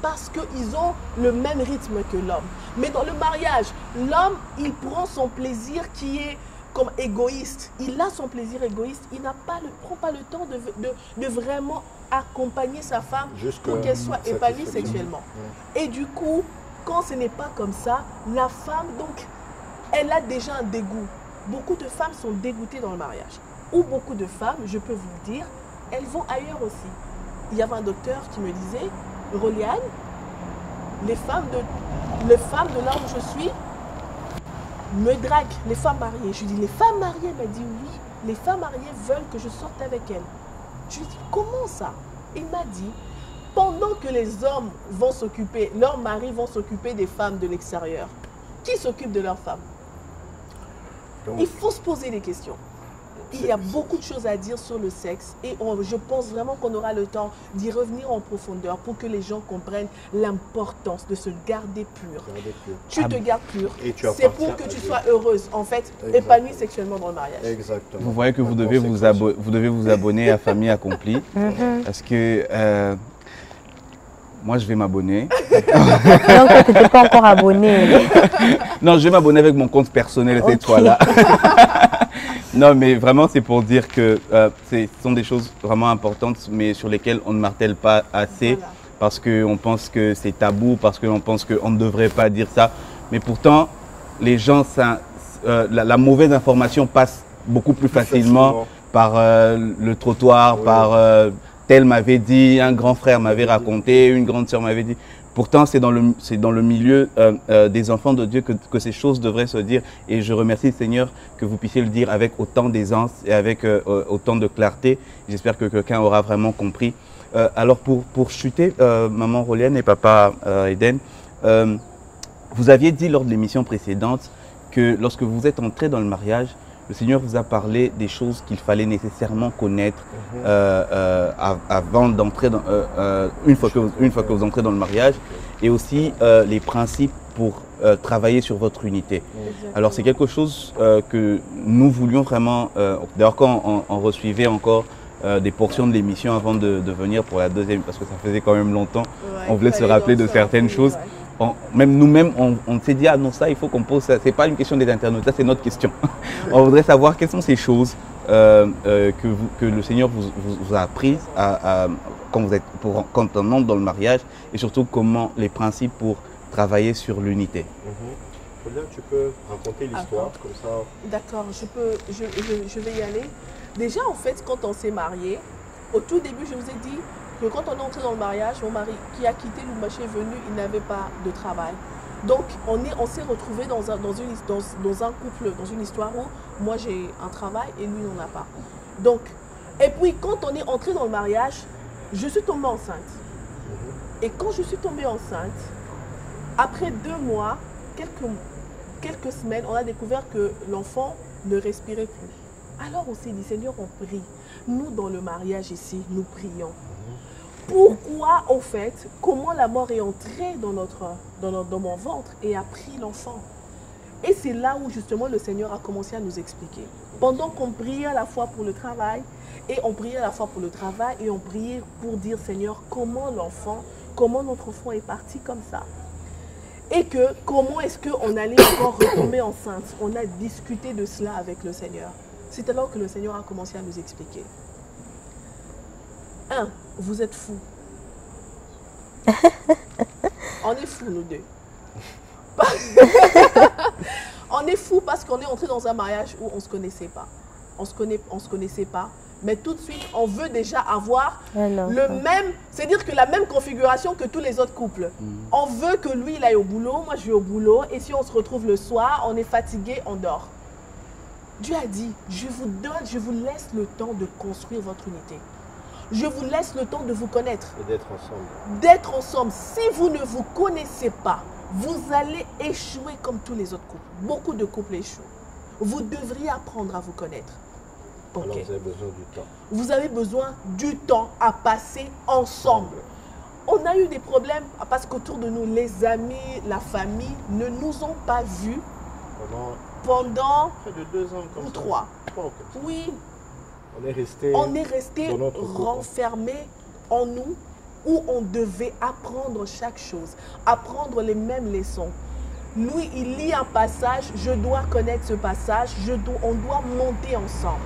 Parce qu'ils ont le même rythme que l'homme. Mais dans le mariage, l'homme, il prend son plaisir qui est comme égoïste. Il a son plaisir égoïste. Il ne prend pas le temps de vraiment accompagner sa femme pour qu'elle soit épanouie sexuellement. Et du coup, quand ce n'est pas comme ça, la femme, donc, elle a déjà un dégoût. Beaucoup de femmes sont dégoûtées dans le mariage. Ou beaucoup de femmes, je peux vous le dire, elles vont ailleurs aussi. Il y avait un docteur qui me disait, Roliane, les femmes de là où je suis me draguent, les femmes mariées. Je lui dis, les femmes mariées? Elle m'a dit oui, les femmes mariées veulent que je sorte avec elles. Je lui dis, comment ça? Il m'a dit, pendant que les hommes vont s'occuper, leurs maris vont s'occuper des femmes de l'extérieur, qui s'occupe de leurs femmes? Il faut se poser des questions. Il y a beaucoup de choses à dire sur le sexe et je pense vraiment qu'on aura le temps d'y revenir en profondeur pour que les gens comprennent l'importance de se garder pur. Tu te gardes pur, c'est pour que tu sois heureuse, en fait, épanouie sexuellement dans le mariage. Exactement. Vous voyez que vous devez vous abonner à Famille Accomplie parce que moi je vais m'abonner. Donc tu n'étais pas encore abonné. Non, je vais m'abonner avec mon compte personnel cette fois-là. Non, mais vraiment, c'est pour dire que ce sont des choses vraiment importantes, mais sur lesquelles on ne martèle pas assez, voilà. Parce qu'on pense que c'est tabou, parce qu'on pense qu'on ne devrait pas dire ça. Mais pourtant, les gens, la mauvaise information passe beaucoup plus facilement par le trottoir, par tel m'avait dit, un grand frère m'avait raconté, une grande sœur m'avait dit. Pourtant, c'est dans le milieu des enfants de Dieu que ces choses devraient se dire. Et je remercie le Seigneur que vous puissiez le dire avec autant d'aisance et avec autant de clarté. J'espère que quelqu'un aura vraiment compris. Alors, pour chuter, maman Roliane et papa Eden, vous aviez dit lors de l'émission précédente que lorsque vous êtes entrés dans le mariage, le Seigneur vous a parlé des choses qu'il fallait nécessairement connaître avant d'entrer dans, une fois que vous entrez dans le mariage, et aussi les principes pour travailler sur votre unité. Alors c'est quelque chose que nous voulions vraiment, d'ailleurs quand on resuivait encore des portions de l'émission avant de venir pour la deuxième, parce que ça faisait quand même longtemps, on voulait se rappeler de certaines choses. même nous-mêmes, on s'est dit, ah non, ça, il faut qu'on pose ça. Ce n'est pas une question des internautes, ça, c'est notre question. On voudrait savoir quelles sont ces choses que le Seigneur vous a apprises quand on entre dans le mariage, et surtout comment les principes pour travailler sur l'unité. Là, tu peux raconter l'histoire comme ça. D'accord, je vais y aller. Déjà, en fait, quand on s'est marié, au tout début, je vous ai dit que quand on est entré dans le mariage, mon mari qui a quitté Lubumbashi est venu, il n'avait pas de travail. Donc, on s'est retrouvés dans un couple, dans une histoire où moi j'ai un travail et lui n'en a pas. Donc, et puis quand on est entré dans le mariage, je suis tombée enceinte. Et quand je suis tombée enceinte, après 2 mois, quelques semaines, on a découvert que l'enfant ne respirait plus. Alors on s'est dit, Seigneur, on prie. Nous, dans le mariage ici, nous prions. Pourquoi, au fait, comment la mort est entrée dans mon ventre et a pris l'enfant? Et c'est là où justement le Seigneur a commencé à nous expliquer. Pendant qu'on priait à la fois pour le travail, et on priait à la fois pour le travail, et on priait pour dire, Seigneur, comment notre enfant est parti comme ça? Et que comment est-ce qu'on allait encore retomber enceinte? On a discuté de cela avec le Seigneur. C'est alors que le Seigneur a commencé à nous expliquer. 1. Vous êtes fous. On est fous, nous deux. On est fous parce qu'on est entré dans un mariage où on ne se connaissait pas. On se connaissait pas. Mais tout de suite, on veut déjà avoir le même, c'est-à-dire que la même configuration que tous les autres couples. On veut que lui, il aille au boulot, moi je vais au boulot, et si on se retrouve le soir, on est fatigué, on dort. Dieu a dit, je vous laisse le temps de construire votre unité. Je vous laisse le temps de vous connaître. Et d'être ensemble. D'être ensemble. Si vous ne vous connaissez pas, vous allez échouer comme tous les autres couples. Beaucoup de couples échouent. Vous devriez apprendre à vous connaître. Alors vous avez besoin du temps. Vous avez besoin du temps à passer ensemble. On a eu des problèmes parce qu'autour de nous, les amis, la famille ne nous ont pas vus pendant près de 2 ans comme ou 3. Oui. On est resté renfermés en nous où on devait apprendre chaque chose, apprendre les mêmes leçons. Lui, il lit un passage, je dois connaître ce passage, on doit monter ensemble.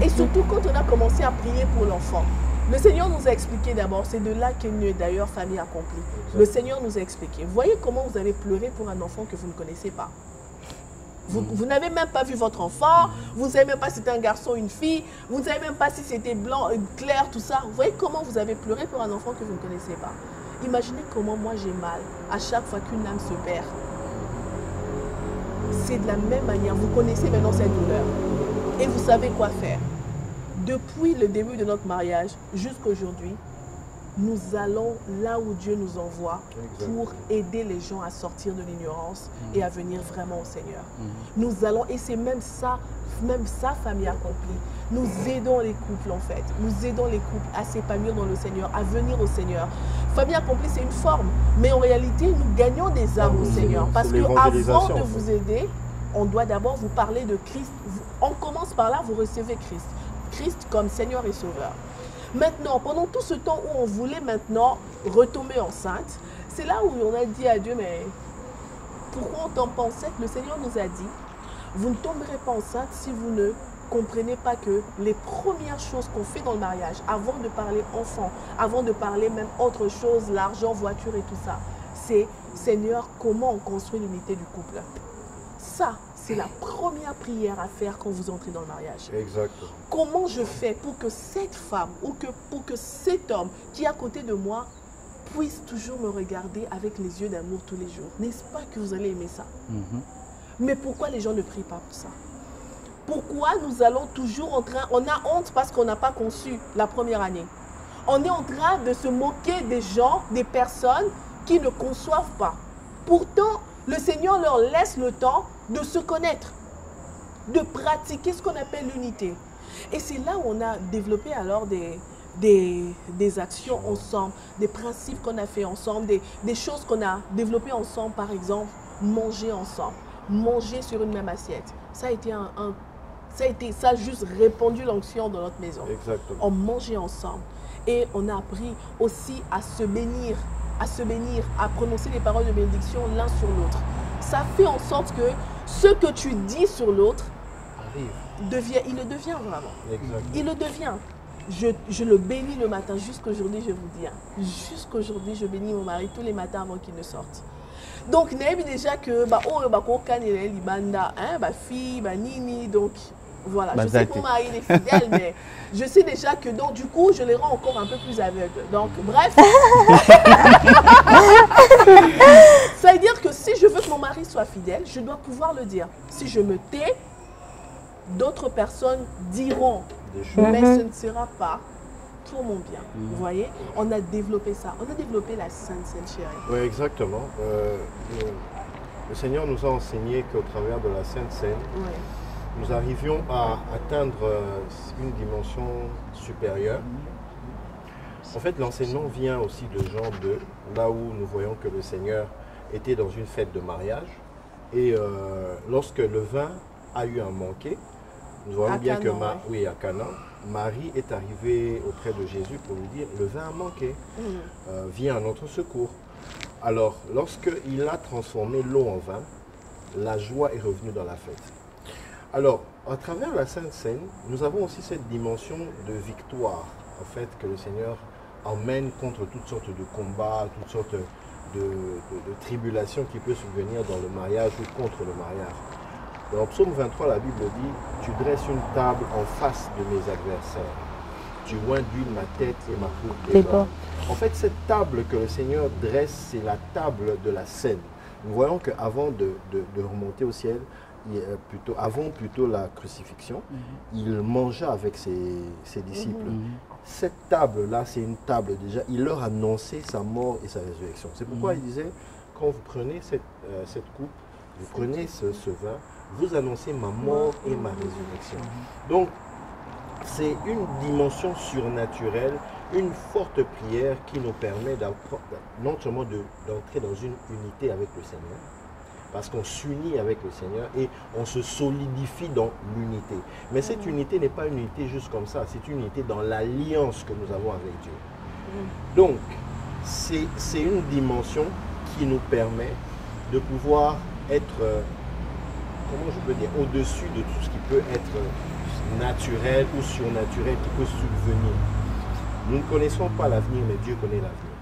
Et surtout quand on a commencé à prier pour l'enfant, le Seigneur nous a expliqué d'abord, c'est de là qu'est née d'ailleurs famille accomplie. Le Seigneur nous a expliqué. Voyez comment vous avez pleuré pour un enfant que vous ne connaissez pas. Vous n'avez même pas vu votre enfant, vous ne savez même pas si c'était un garçon ou une fille, vous ne savez même pas si c'était blanc, clair, tout ça. Vous voyez comment vous avez pleuré pour un enfant que vous ne connaissez pas. Imaginez comment moi j'ai mal à chaque fois qu'une âme se perd. C'est de la même manière, vous connaissez maintenant cette douleur et vous savez quoi faire. Depuis le début de notre mariage jusqu'à aujourd'hui, nous allons là où Dieu nous envoie pour aider les gens à sortir de l'ignorance et à venir vraiment au Seigneur. Nous allons, et c'est même ça, famille accomplie. Nous aidons les couples en fait. Nous aidons les couples à s'épanouir dans le Seigneur, à venir au Seigneur. Famille accomplie, c'est une forme. Mais en réalité, nous gagnons des âmes au Seigneur. Parce qu'avant de vous aider, on doit d'abord vous parler de Christ. On commence par là, vous recevez Christ. Christ comme Seigneur et Sauveur. Maintenant, pendant tout ce temps où on voulait maintenant retomber enceinte, c'est là où on a dit à Dieu, mais pourquoi on tombe enceinte? Le Seigneur nous a dit, vous ne tomberez pas enceinte si vous ne comprenez pas que les premières choses qu'on fait dans le mariage, avant de parler enfant, avant de parler même autre chose, l'argent, voiture et tout ça, c'est Seigneur, comment on construit l'unité du couple? Ça, c'est la première prière à faire quand vous entrez dans le mariage. Exactement. Comment je fais pour que cette femme ou pour que cet homme qui est à côté de moi puisse toujours me regarder avec les yeux d'amour tous les jours? N'est-ce pas que vous allez aimer ça? Mais pourquoi les gens ne prient pas pour ça? Pourquoi nous allons toujours en train... On a honte parce qu'on n'a pas conçu la première année. On est en train de se moquer des gens, des personnes qui ne conçoivent pas. Pourtant, le Seigneur leur laisse le temps de se connaître, de pratiquer ce qu'on appelle l'unité. Et c'est là où on a développé alors des actions ensemble, des principes qu'on a fait ensemble, des choses qu'on a développées ensemble, par exemple, manger ensemble, manger sur une même assiette. Ça a juste répandu l'onction dans notre maison. Exactement. On mangeait ensemble et on a appris aussi à se bénir. à se bénir, à prononcer des paroles de bénédiction l'un sur l'autre. Ça fait en sorte que ce que tu dis sur l'autre, il le devient vraiment. Exactement. Il le devient. Je le bénis le matin, jusqu'aujourd'hui, je vous dis. Jusqu'aujourd'hui, je bénis mon mari tous les matins avant qu'il ne sorte. Donc, n'aime déjà que, fille, nini, donc, voilà. Je sais que mon mari est fidèle, mais je sais déjà que, donc, du coup, je les rends encore un peu plus aveugles. Donc, bref. Ça veut dire que si je veux que mon mari soit fidèle, je dois pouvoir le dire. Si je me tais, d'autres personnes diront, mais ce ne sera pas pour mon bien. Vous voyez, on a développé ça. On a développé la Sainte Chérie. Oui, exactement. Le Seigneur nous a enseigné qu'au travers de la Sainte Seine, nous arrivions à atteindre une dimension supérieure. En fait, l'enseignement vient aussi de Jean 2, là où nous voyons que le Seigneur était dans une fête de mariage. Et lorsque le vin a eu à manquer, nous voyons bien que à Cana, Marie est arrivée auprès de Jésus pour lui dire « le vin a manqué, viens à notre secours ». Alors, lorsqu'il a transformé l'eau en vin, la joie est revenue dans la fête. Alors, à travers la Sainte Seine, nous avons aussi cette dimension de victoire, en fait, que le Seigneur emmène contre toutes sortes de combats, toutes sortes de tribulations qui peuvent survenir dans le mariage ou contre le mariage. Dans Psaume 23, la Bible dit « Tu dresses une table en face de mes adversaires. Tu oins d'huile ma tête et ma coupe déborde. » En fait, cette table que le Seigneur dresse, c'est la table de la scène. Nous voyons qu'avant de remonter au ciel, avant la crucifixion, il mangea avec ses disciples. Cette table-là, c'est une table déjà, il leur annonçait sa mort et sa résurrection. C'est pourquoi il disait, quand vous prenez cette coupe, vous prenez ce vin, vous annoncez ma mort et ma résurrection. Donc, c'est une dimension surnaturelle, une forte prière qui nous permet non seulement d'entrer dans une unité avec le Seigneur, parce qu'on s'unit avec le Seigneur et on se solidifie dans l'unité. Mais cette unité n'est pas une unité juste comme ça, c'est une unité dans l'alliance que nous avons avec Dieu. Donc, c'est une dimension qui nous permet de pouvoir être, comment je peux dire, au-dessus de tout ce qui peut être naturel ou surnaturel qui peut subvenir. Nous ne connaissons pas l'avenir, mais Dieu connaît l'avenir.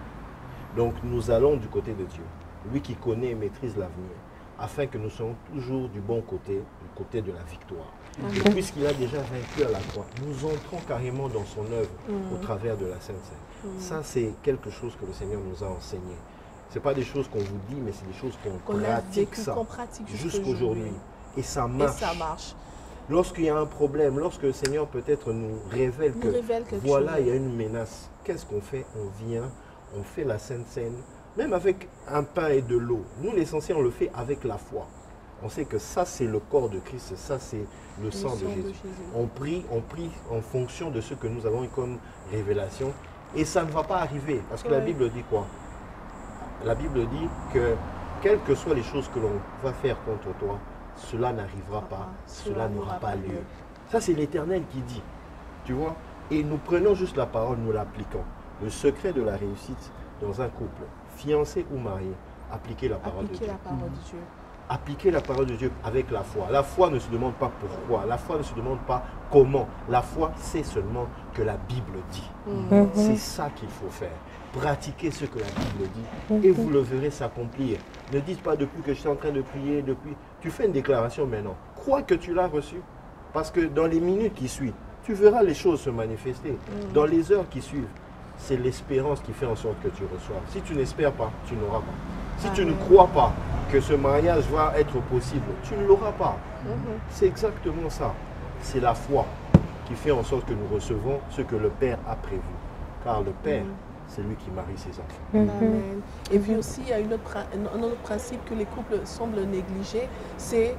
Donc nous allons du côté de Dieu, lui qui connaît et maîtrise l'avenir, afin que nous soyons toujours du bon côté, du côté de la victoire. Et puisqu'il a déjà vaincu à la croix, nous entrons carrément dans son œuvre au travers de la Sainte Seine. Ça, c'est quelque chose que le Seigneur nous a enseigné. Ce n'est pas des choses qu'on vous dit, mais c'est des choses qu'on pratique jusqu'aujourd'hui. Et ça marche. Et ça marche. Lorsqu'il y a un problème, lorsque le Seigneur peut-être nous révèle que voilà, il y a une menace, qu'est-ce qu'on fait? On vient, on fait la Sainte Seine, même avec un pain et de l'eau. Nous, l'essentiel, on le fait avec la foi. On sait que ça, c'est le corps de Christ, ça, c'est le sang de Jésus. On prie en fonction de ce que nous avons eu comme révélation. Et ça ne va pas arriver, parce que la Bible dit quoi? La Bible dit que, quelles que soient les choses que l'on va faire contre toi, cela n'arrivera pas, cela n'aura pas lieu. Ça, c'est l'Éternel qui dit, tu vois. Et nous prenons juste la parole, nous l'appliquons. Le secret de la réussite dans un couple, fiancé ou marié, appliquer la parole de Dieu. Appliquer la parole de Dieu avec la foi. La foi ne se demande pas pourquoi, la foi ne se demande pas comment. La foi, c'est seulement que la Bible dit. C'est ça qu'il faut faire. Pratiquez ce que la Bible dit et vous le verrez s'accomplir. Ne dites pas depuis que je suis en train de prier, tu fais une déclaration maintenant. Crois que tu l'as reçue. Parce que dans les minutes qui suivent, tu verras les choses se manifester. Dans les heures qui suivent, c'est l'espérance qui fait en sorte que tu reçoives. Si tu n'espères pas, tu n'auras pas. Si tu ne crois pas que ce mariage va être possible, tu ne l'auras pas. C'est exactement ça. C'est la foi qui fait en sorte que nous recevons ce que le Père a prévu. Car le Père, c'est lui qui marie ses enfants. Amen. Et puis aussi, il y a un autre principe que les couples semblent négliger, c'est,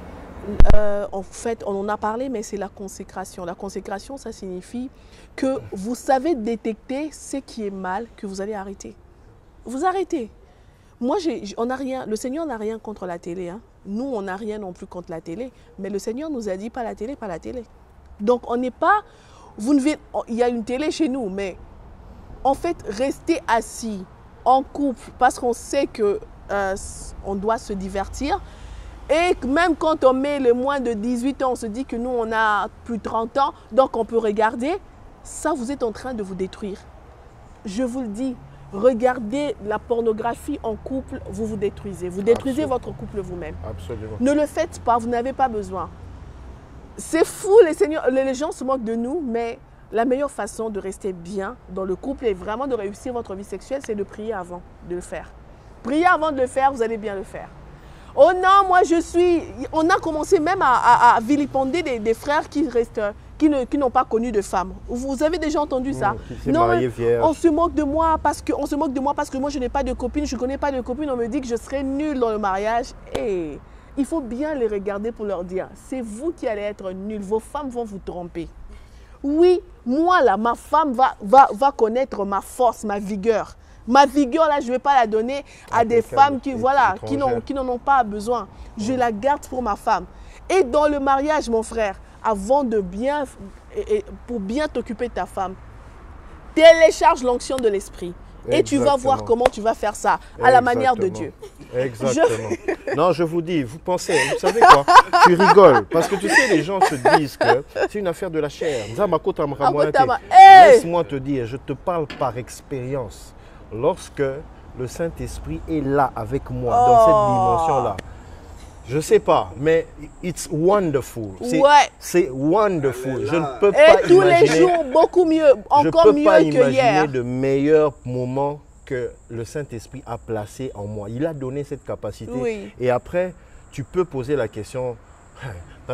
en fait, on en a parlé, mais c'est la consécration. La consécration, ça signifie que vous savez détecter ce qui est mal, que vous allez arrêter. Vous arrêtez. Moi, le Seigneur n'a rien contre la télé. Hein. Nous, on n'a rien non plus contre la télé. Mais le Seigneur nous a dit pas la télé, pas la télé. Donc, on n'est pas... il y a une télé chez nous, mais en fait, restez assis en couple parce qu'on sait que on doit se divertir. Et même quand on met le moins de 18 ans, on se dit que nous, on a plus de 30 ans, donc on peut regarder. Ça, vous êtes en train de vous détruire. Je vous le dis, regardez la pornographie en couple, vous vous détruisez. Vous détruisez votre couple vous-même. Absolument. Ne le faites pas, vous n'avez pas besoin. C'est fou, les gens se moquent de nous, mais la meilleure façon de rester bien dans le couple et vraiment de réussir votre vie sexuelle, c'est de prier avant de le faire. Priez avant de le faire, vous allez bien le faire. Oh non, moi je suis... On a commencé même à vilipender des frères qui n'ont pas connu de femme. Vous avez déjà entendu ça? Non, on se moque de moi parce que moi je n'ai pas de copine, je ne connais pas de copine, on me dit que je serai nulle dans le mariage. Et il faut bien les regarder pour leur dire, c'est vous qui allez être nuls, vos femmes vont vous tromper. Oui, moi là, ma femme va connaître ma force, ma vigueur. Ma vigueur, là, je ne vais pas la donner à des femmes qui n'en ont pas besoin. Je la garde pour ma femme. Et dans le mariage, mon frère, pour bien t'occuper de ta femme, télécharge l'onction de l'esprit. Et tu vas voir comment tu vas faire ça, à la manière de Dieu. Exactement. Non, je vous dis, vous savez quoi? Tu rigoles, parce que tu sais, les gens se disent que c'est une affaire de la chair. Laisse-moi te dire, je te parle par expérience. Lorsque le Saint-Esprit est là avec moi, dans cette dimension-là, je ne sais pas, mais it's wonderful. C'est wonderful. Je ne peux pas tous les jours, beaucoup mieux, encore mieux que hier. Je ne peux pas imaginer de meilleurs moments que le Saint-Esprit a placé en moi. Il a donné cette capacité. Oui. Et après, tu peux poser la question...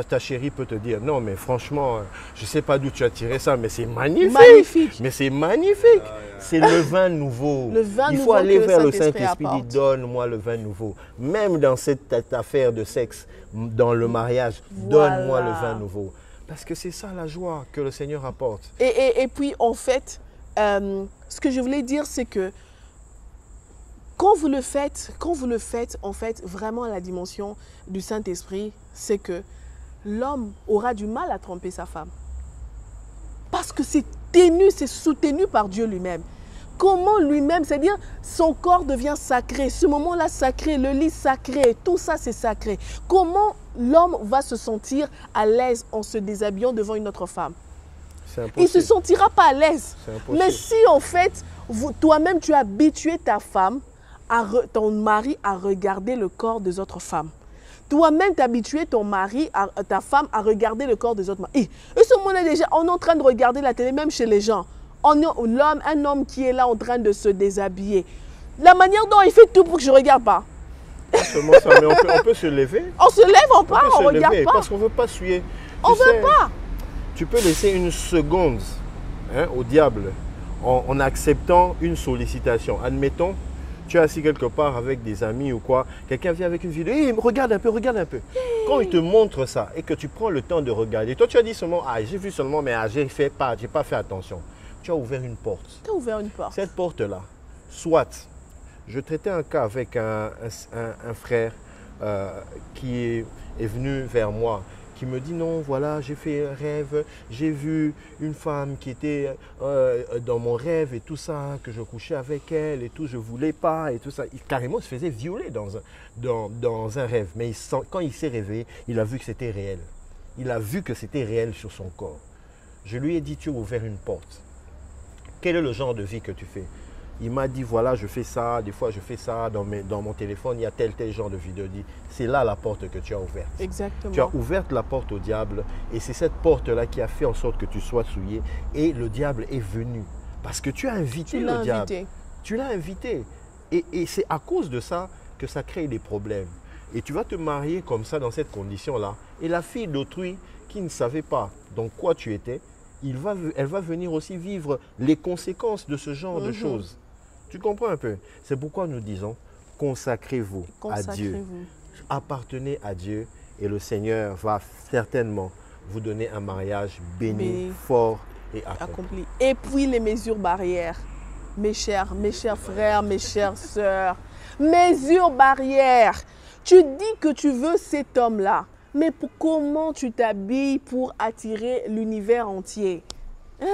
Ta chérie peut te dire, non mais franchement, je ne sais pas d'où tu as tiré ça, mais c'est magnifique. Magnifique. Mais c'est magnifique. C'est le vin nouveau. Il faut aller vers le Saint-Esprit, dit, donne-moi le vin nouveau. Même dans cette affaire de sexe, dans le mariage, donne-moi le vin nouveau. Parce que c'est ça la joie que le Seigneur apporte. Et puis en fait, ce que je voulais dire, c'est que quand vous le faites, en fait, vraiment la dimension du Saint-Esprit, c'est que l'homme aura du mal à tromper sa femme. Parce que c'est soutenu par Dieu lui-même. Comment lui-même, c'est-à-dire son corps devient sacré, ce moment-là sacré, le lit sacré, tout ça c'est sacré. Comment l'homme va se sentir à l'aise en se déshabillant devant une autre femme? Il ne se sentira pas à l'aise. Mais si en fait, toi-même tu as habitué ta femme, ton mari à regarder le corps des autres femmes. Toi-même, t'habituer ta femme à regarder le corps des autres. Et ce moment-là, déjà, on est en train de regarder la télé, même chez les gens. Un homme qui est là en train de se déshabiller. La manière dont il fait tout pour que je ne regarde pas. Seulement ça, mais on peut se lever. On se lève, on part, on ne regarde pas. Parce qu'on ne veut pas suer. On ne veut pas. Tu peux laisser une seconde au diable en acceptant une sollicitation. Admettons, tu es assis quelque part avec des amis ou quoi, quelqu'un vient avec une vidéo, hey, regarde un peu, regarde un peu. Quand il te montre ça et que tu prends le temps de regarder, toi tu as dit seulement, ah j'ai vu seulement, mais j'ai pas fait attention. Tu as ouvert une porte. Tu as ouvert une porte. Cette porte-là, soit, je traitais un cas avec un frère qui est venu vers moi, qui me dit non, voilà, j'ai fait un rêve, j'ai vu une femme qui était dans mon rêve et tout ça, que je couchais avec elle et tout, je ne voulais pas et tout ça. Carrément, il se faisait violer dans un rêve. Mais quand il s'est réveillé, il a vu que c'était réel. Il a vu que c'était réel sur son corps. Je lui ai dit, tu as ouvert une porte. Quel est le genre de vie que tu fais? Il m'a dit, voilà, je fais ça, des fois je fais ça, dans mon téléphone, il y a tel genre de vidéo. C'est là la porte que tu as ouverte. Exactement. Tu as ouvert la porte au diable et c'est cette porte-là qui a fait en sorte que tu sois souillé et le diable est venu. Parce que tu as invité le diable. Tu l'as invité. Et c'est à cause de ça que ça crée des problèmes. Et tu vas te marier comme ça, dans cette condition-là. Et la fille d'autrui qui ne savait pas dans quoi tu étais, elle va venir aussi vivre les conséquences de ce genre de choses. Tu comprends un peu? C'est pourquoi nous disons, consacrez-vous à Dieu. Appartenez à Dieu et le Seigneur va certainement vous donner un mariage béni, fort et accompli. Et puis les mesures barrières, mes chers frères, mes chères sœurs, mesures barrières. Tu dis que tu veux cet homme-là, mais comment tu t'habilles pour attirer l'univers entier? Hein?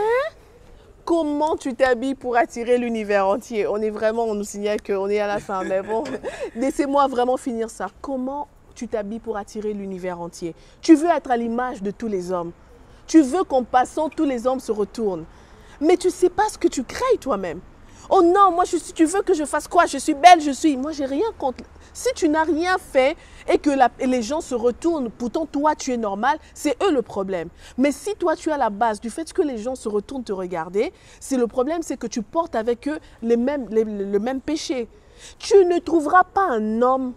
comment tu t'habilles pour attirer l'univers entier? On nous signale qu'on est à la fin, mais bon, laissez-moi vraiment finir ça. Comment tu t'habilles pour attirer l'univers entier? Tu veux être à l'image de tous les hommes. Tu veux qu'en passant, tous les hommes se retournent. Mais tu ne sais pas ce que tu crées toi-même. Oh non, moi, tu veux que je fasse quoi? Je suis belle, Moi, j'ai rien contre... Si tu n'as rien fait et que les gens se retournent, pourtant toi tu es normal, c'est eux le problème. Mais si toi tu as la base du fait que les gens se retournent te regarder, c'est le problème, c'est que tu portes avec eux le même péché. Tu ne trouveras pas un homme,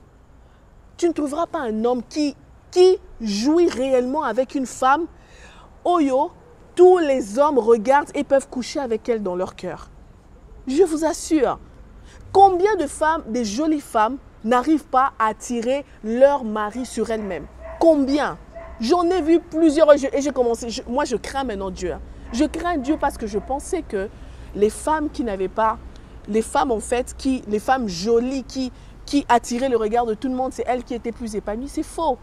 qui jouit réellement avec une femme. Oyo, tous les hommes regardent et peuvent coucher avec elle dans leur cœur. Je vous assure, combien de femmes, des jolies femmes, n'arrivent pas à attirer leur mari sur elles-mêmes? Combien? J'en ai vu plusieurs et j'ai commencé. Moi, je crains maintenant Dieu. Je crains Dieu parce que je pensais que les femmes qui n'avaient pas, les femmes en fait, les femmes jolies qui attiraient le regard de tout le monde, c'est elles qui étaient plus épanouies. C'est faux.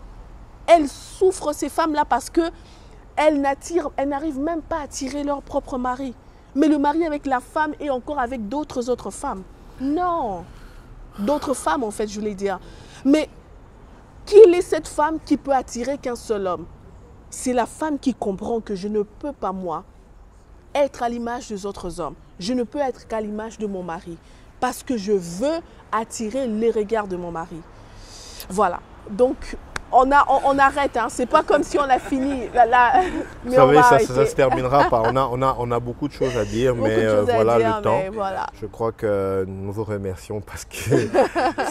Elles souffrent, ces femmes-là, parce que elles n'arrivent même pas à attirer leur propre mari. Mais le mari avec la femme et encore avec d'autres autres femmes. Non. D'autres femmes, en fait, je voulais dire. Mais quelle est cette femme qui peut attirer qu'un seul homme? C'est la femme qui comprend que je ne peux pas, moi, être à l'image des autres hommes. Je ne peux être qu'à l'image de mon mari. Parce que je veux attirer les regards de mon mari. Voilà. Donc, on arrête. Hein. C'est pas comme si on a fini. Vous savez, ça se terminera pas. On a beaucoup de choses à dire, mais voilà le temps. Voilà. Je crois que nous vous remercions parce que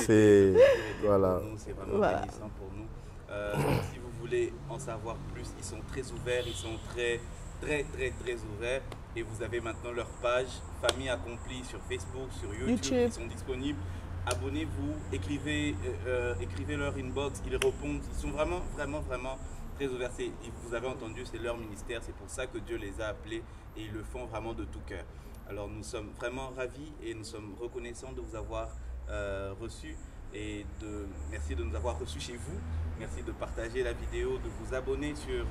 c'est voilà. C'est vraiment bénissant pour nous. Si vous voulez en savoir plus, ils sont très ouverts, ils sont très ouverts. Et vous avez maintenant leur page Famille Accomplie sur Facebook, sur YouTube. Ils sont disponibles. Abonnez-vous, écrivez leur inbox, ils répondent. Ils sont vraiment très ouverts. Vous avez entendu, c'est leur ministère. C'est pour ça que Dieu les a appelés et ils le font vraiment de tout cœur. Alors nous sommes vraiment ravis et nous sommes reconnaissants de vous avoir reçus. Et merci de nous avoir reçus chez vous. Merci de partager la vidéo, de vous abonner sur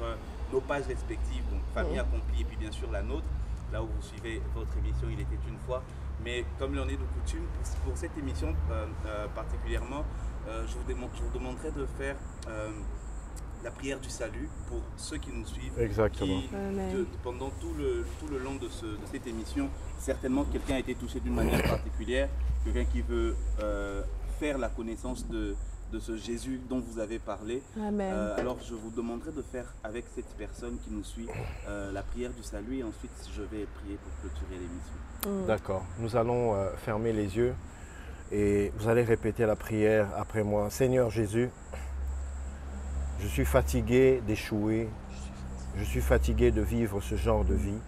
nos pages respectives, donc Famille Accomplie et puis bien sûr la nôtre, là où vous suivez votre émission Il était une fois. Mais comme il en est de coutume, pour cette émission particulièrement, je vous demanderai de faire la prière du salut pour ceux qui nous suivent. Exactement. Pendant tout le long de cette émission, certainement quelqu'un a été touché d'une manière particulière, quelqu'un qui veut faire la connaissance de ce Jésus dont vous avez parlé. Amen. Alors je vous demanderai de faire avec cette personne qui nous suit la prière du salut et ensuite je vais prier pour clôturer l'émission. D'accord. Nous allons fermer les yeux et vous allez répéter la prière après moi. Seigneur Jésus, je suis fatigué d'échouer, je suis fatigué de vivre ce genre de vie,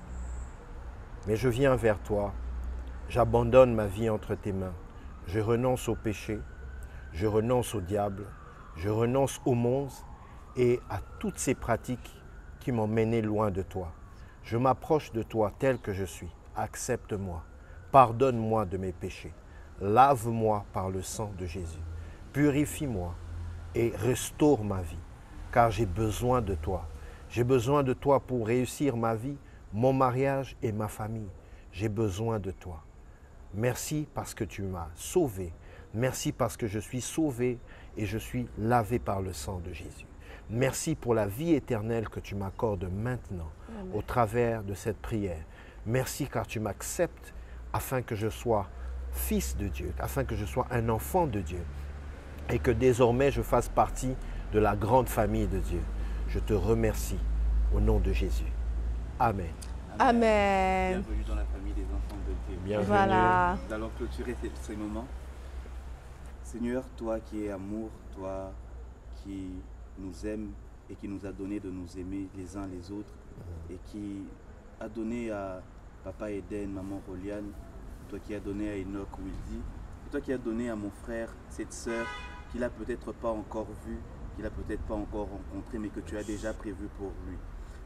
mais je viens vers toi, j'abandonne ma vie entre tes mains, je renonce au péché, je renonce au diable, je renonce au monde et à toutes ces pratiques qui m'ont mené loin de toi. Je m'approche de toi tel que je suis. Accepte-moi, pardonne-moi de mes péchés, lave-moi par le sang de Jésus, purifie-moi et restaure ma vie, car j'ai besoin de toi. J'ai besoin de toi pour réussir ma vie, mon mariage et ma famille. J'ai besoin de toi. Merci parce que tu m'as sauvé. Merci parce que je suis sauvé et je suis lavé par le sang de Jésus. Merci pour la vie éternelle que tu m'accordes maintenant. Amen. Au travers de cette prière. Merci car tu m'acceptes afin que je sois fils de Dieu, afin que je sois un enfant de Dieu et que désormais je fasse partie de la grande famille de Dieu. Je te remercie au nom de Jésus. Amen. Amen. Bienvenue dans la famille des enfants de Dieu. Bienvenue. Voilà. Nous allons clôturer ces moments. Seigneur, toi qui es amour, toi qui nous aimes et qui nous a donné de nous aimer les uns les autres et qui a donné à Papa Eden, Maman Roliane, toi qui as donné à Enoch Wildy, toi qui as donné à mon frère, cette sœur qu'il n'a peut-être pas encore vue, qu'il n'a peut-être pas encore rencontrée, mais que tu as déjà prévu pour lui.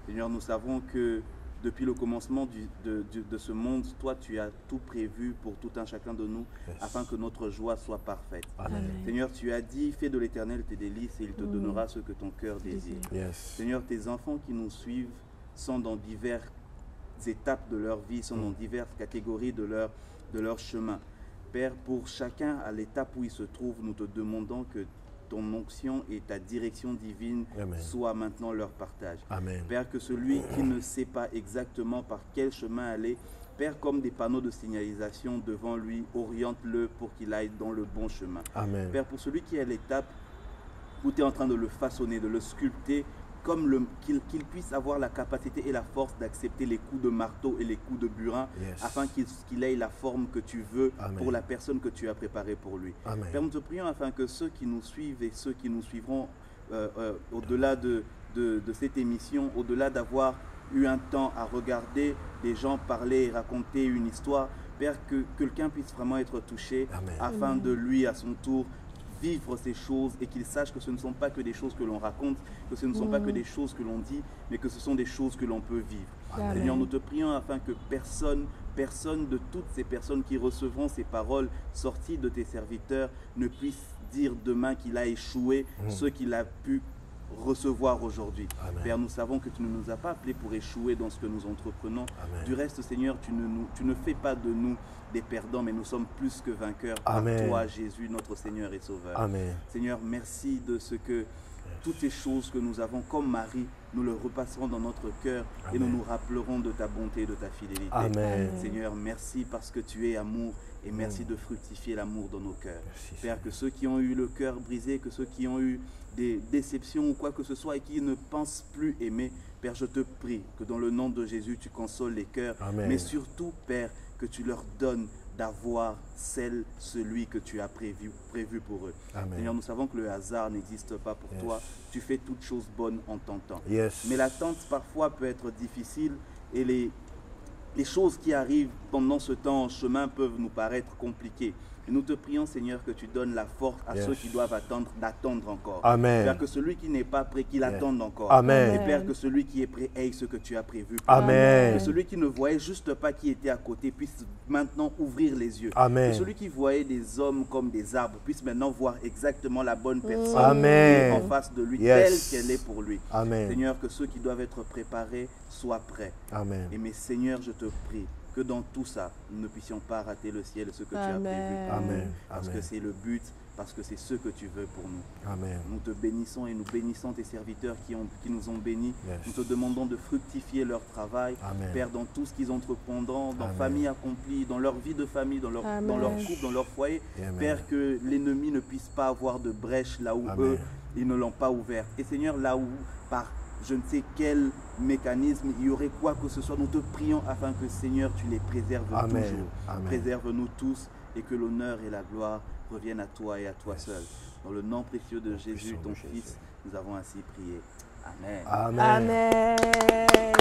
Seigneur, nous savons que depuis le commencement de ce monde, toi tu as tout prévu pour tout un chacun de nous, afin que notre joie soit parfaite. Amen. Seigneur, tu as dit, fais de l'Éternel tes délices et il te donnera ce que ton cœur désire. Yes. Seigneur, tes enfants qui nous suivent sont dans diverses différentes étapes de leur vie, sont dans diverses catégories de leur chemin. Père, pour chacun à l'étape où il se trouve, nous te demandons que ton onction et ta direction divine soient maintenant leur partage. Amen. Père, que celui qui ne sait pas exactement par quel chemin aller, Père, comme des panneaux de signalisation devant lui, oriente-le pour qu'il aille dans le bon chemin. Amen. Père, pour celui qui est à l'étape où tu es en train de le façonner, de le sculpter, comme qu'il puisse avoir la capacité et la force d'accepter les coups de marteau et les coups de burin, afin qu'il ait la forme que tu veux pour la personne que tu as préparée pour lui. Amen. Père, nous te prions afin que ceux qui nous suivent et ceux qui nous suivront au-delà de cette émission, au-delà d'avoir eu un temps à regarder des gens parler et raconter une histoire, Père, que quelqu'un puisse vraiment être touché afin de lui, à son tour, vivre ces choses et qu'il sache que ce ne sont pas que des choses que l'on raconte, que ce ne sont pas que des choses que l'on dit, mais que ce sont des choses que l'on peut vivre. Seigneur, nous te prions afin que personne de toutes ces personnes qui recevront ces paroles sorties de tes serviteurs ne puisse dire demain qu'il a échoué ce qu'il a pu recevoir aujourd'hui. Père, nous savons que tu ne nous as pas appelés pour échouer dans ce que nous entreprenons. Du reste, Seigneur, tu ne fais pas de nous des perdants, mais nous sommes plus que vainqueurs par toi, Jésus, notre Seigneur et Sauveur. Amen. Seigneur, merci de ce que toutes ces choses que nous avons comme Marie, nous le repasserons dans notre cœur et nous nous rappellerons de ta bonté et de ta fidélité. Amen. Seigneur, merci parce que tu es amour et merci de fructifier l'amour dans nos cœurs. Père, que ceux qui ont eu le cœur brisé, que ceux qui ont eu des déceptions ou quoi que ce soit et qui ne pensent plus aimer, Père, je te prie que dans le nom de Jésus, tu consoles les cœurs, mais surtout, Père, que tu leur donnes d'avoir celui que tu as prévu pour eux. Seigneur, nous savons que le hasard n'existe pas pour toi. Tu fais toutes choses bonnes en ton temps. Mais l'attente parfois peut être difficile et les choses qui arrivent pendant ce temps en chemin peuvent nous paraître compliquées. Et nous te prions, Seigneur, que tu donnes la force à ceux qui doivent attendre, d'attendre encore. Amen. Père, que celui qui n'est pas prêt, qu'il attende encore. Amen. Et Père, que celui qui est prêt ait ce que tu as prévu. Amen. Que celui qui ne voyait juste pas qui était à côté puisse maintenant ouvrir les yeux. Amen. Que celui qui voyait des hommes comme des arbres puisse maintenant voir exactement la bonne personne Amen. qui est en face de lui, telle qu'elle est pour lui. Amen. Seigneur, que ceux qui doivent être préparés soient prêts. Amen. Et mais Seigneur, je te prie que dans tout ça, nous ne puissions pas rater le ciel, ce que tu as prévu. Amen. Parce que c'est le but, parce que c'est ce que tu veux pour nous. Amen. Nous te bénissons et nous bénissons tes serviteurs qui nous ont bénis. Nous te demandons de fructifier leur travail. Amen. Père, dans tout ce qu'ils entreprendront, dans famille accomplie, dans leur vie de famille, dans leur couple, dans leur foyer. Père, que l'ennemi ne puisse pas avoir de brèche là où eux, ils ne l'ont pas ouvert. Et Seigneur, là où, par je ne sais quel mécanisme, il y aurait quoi que ce soit, nous te prions afin que Seigneur, tu les préserves toujours. Préserve-nous tous et que l'honneur et la gloire reviennent à toi et à toi seul. Dans le nom précieux de Jésus, ton Fils, nous avons ainsi prié. Amen. Amen. Amen.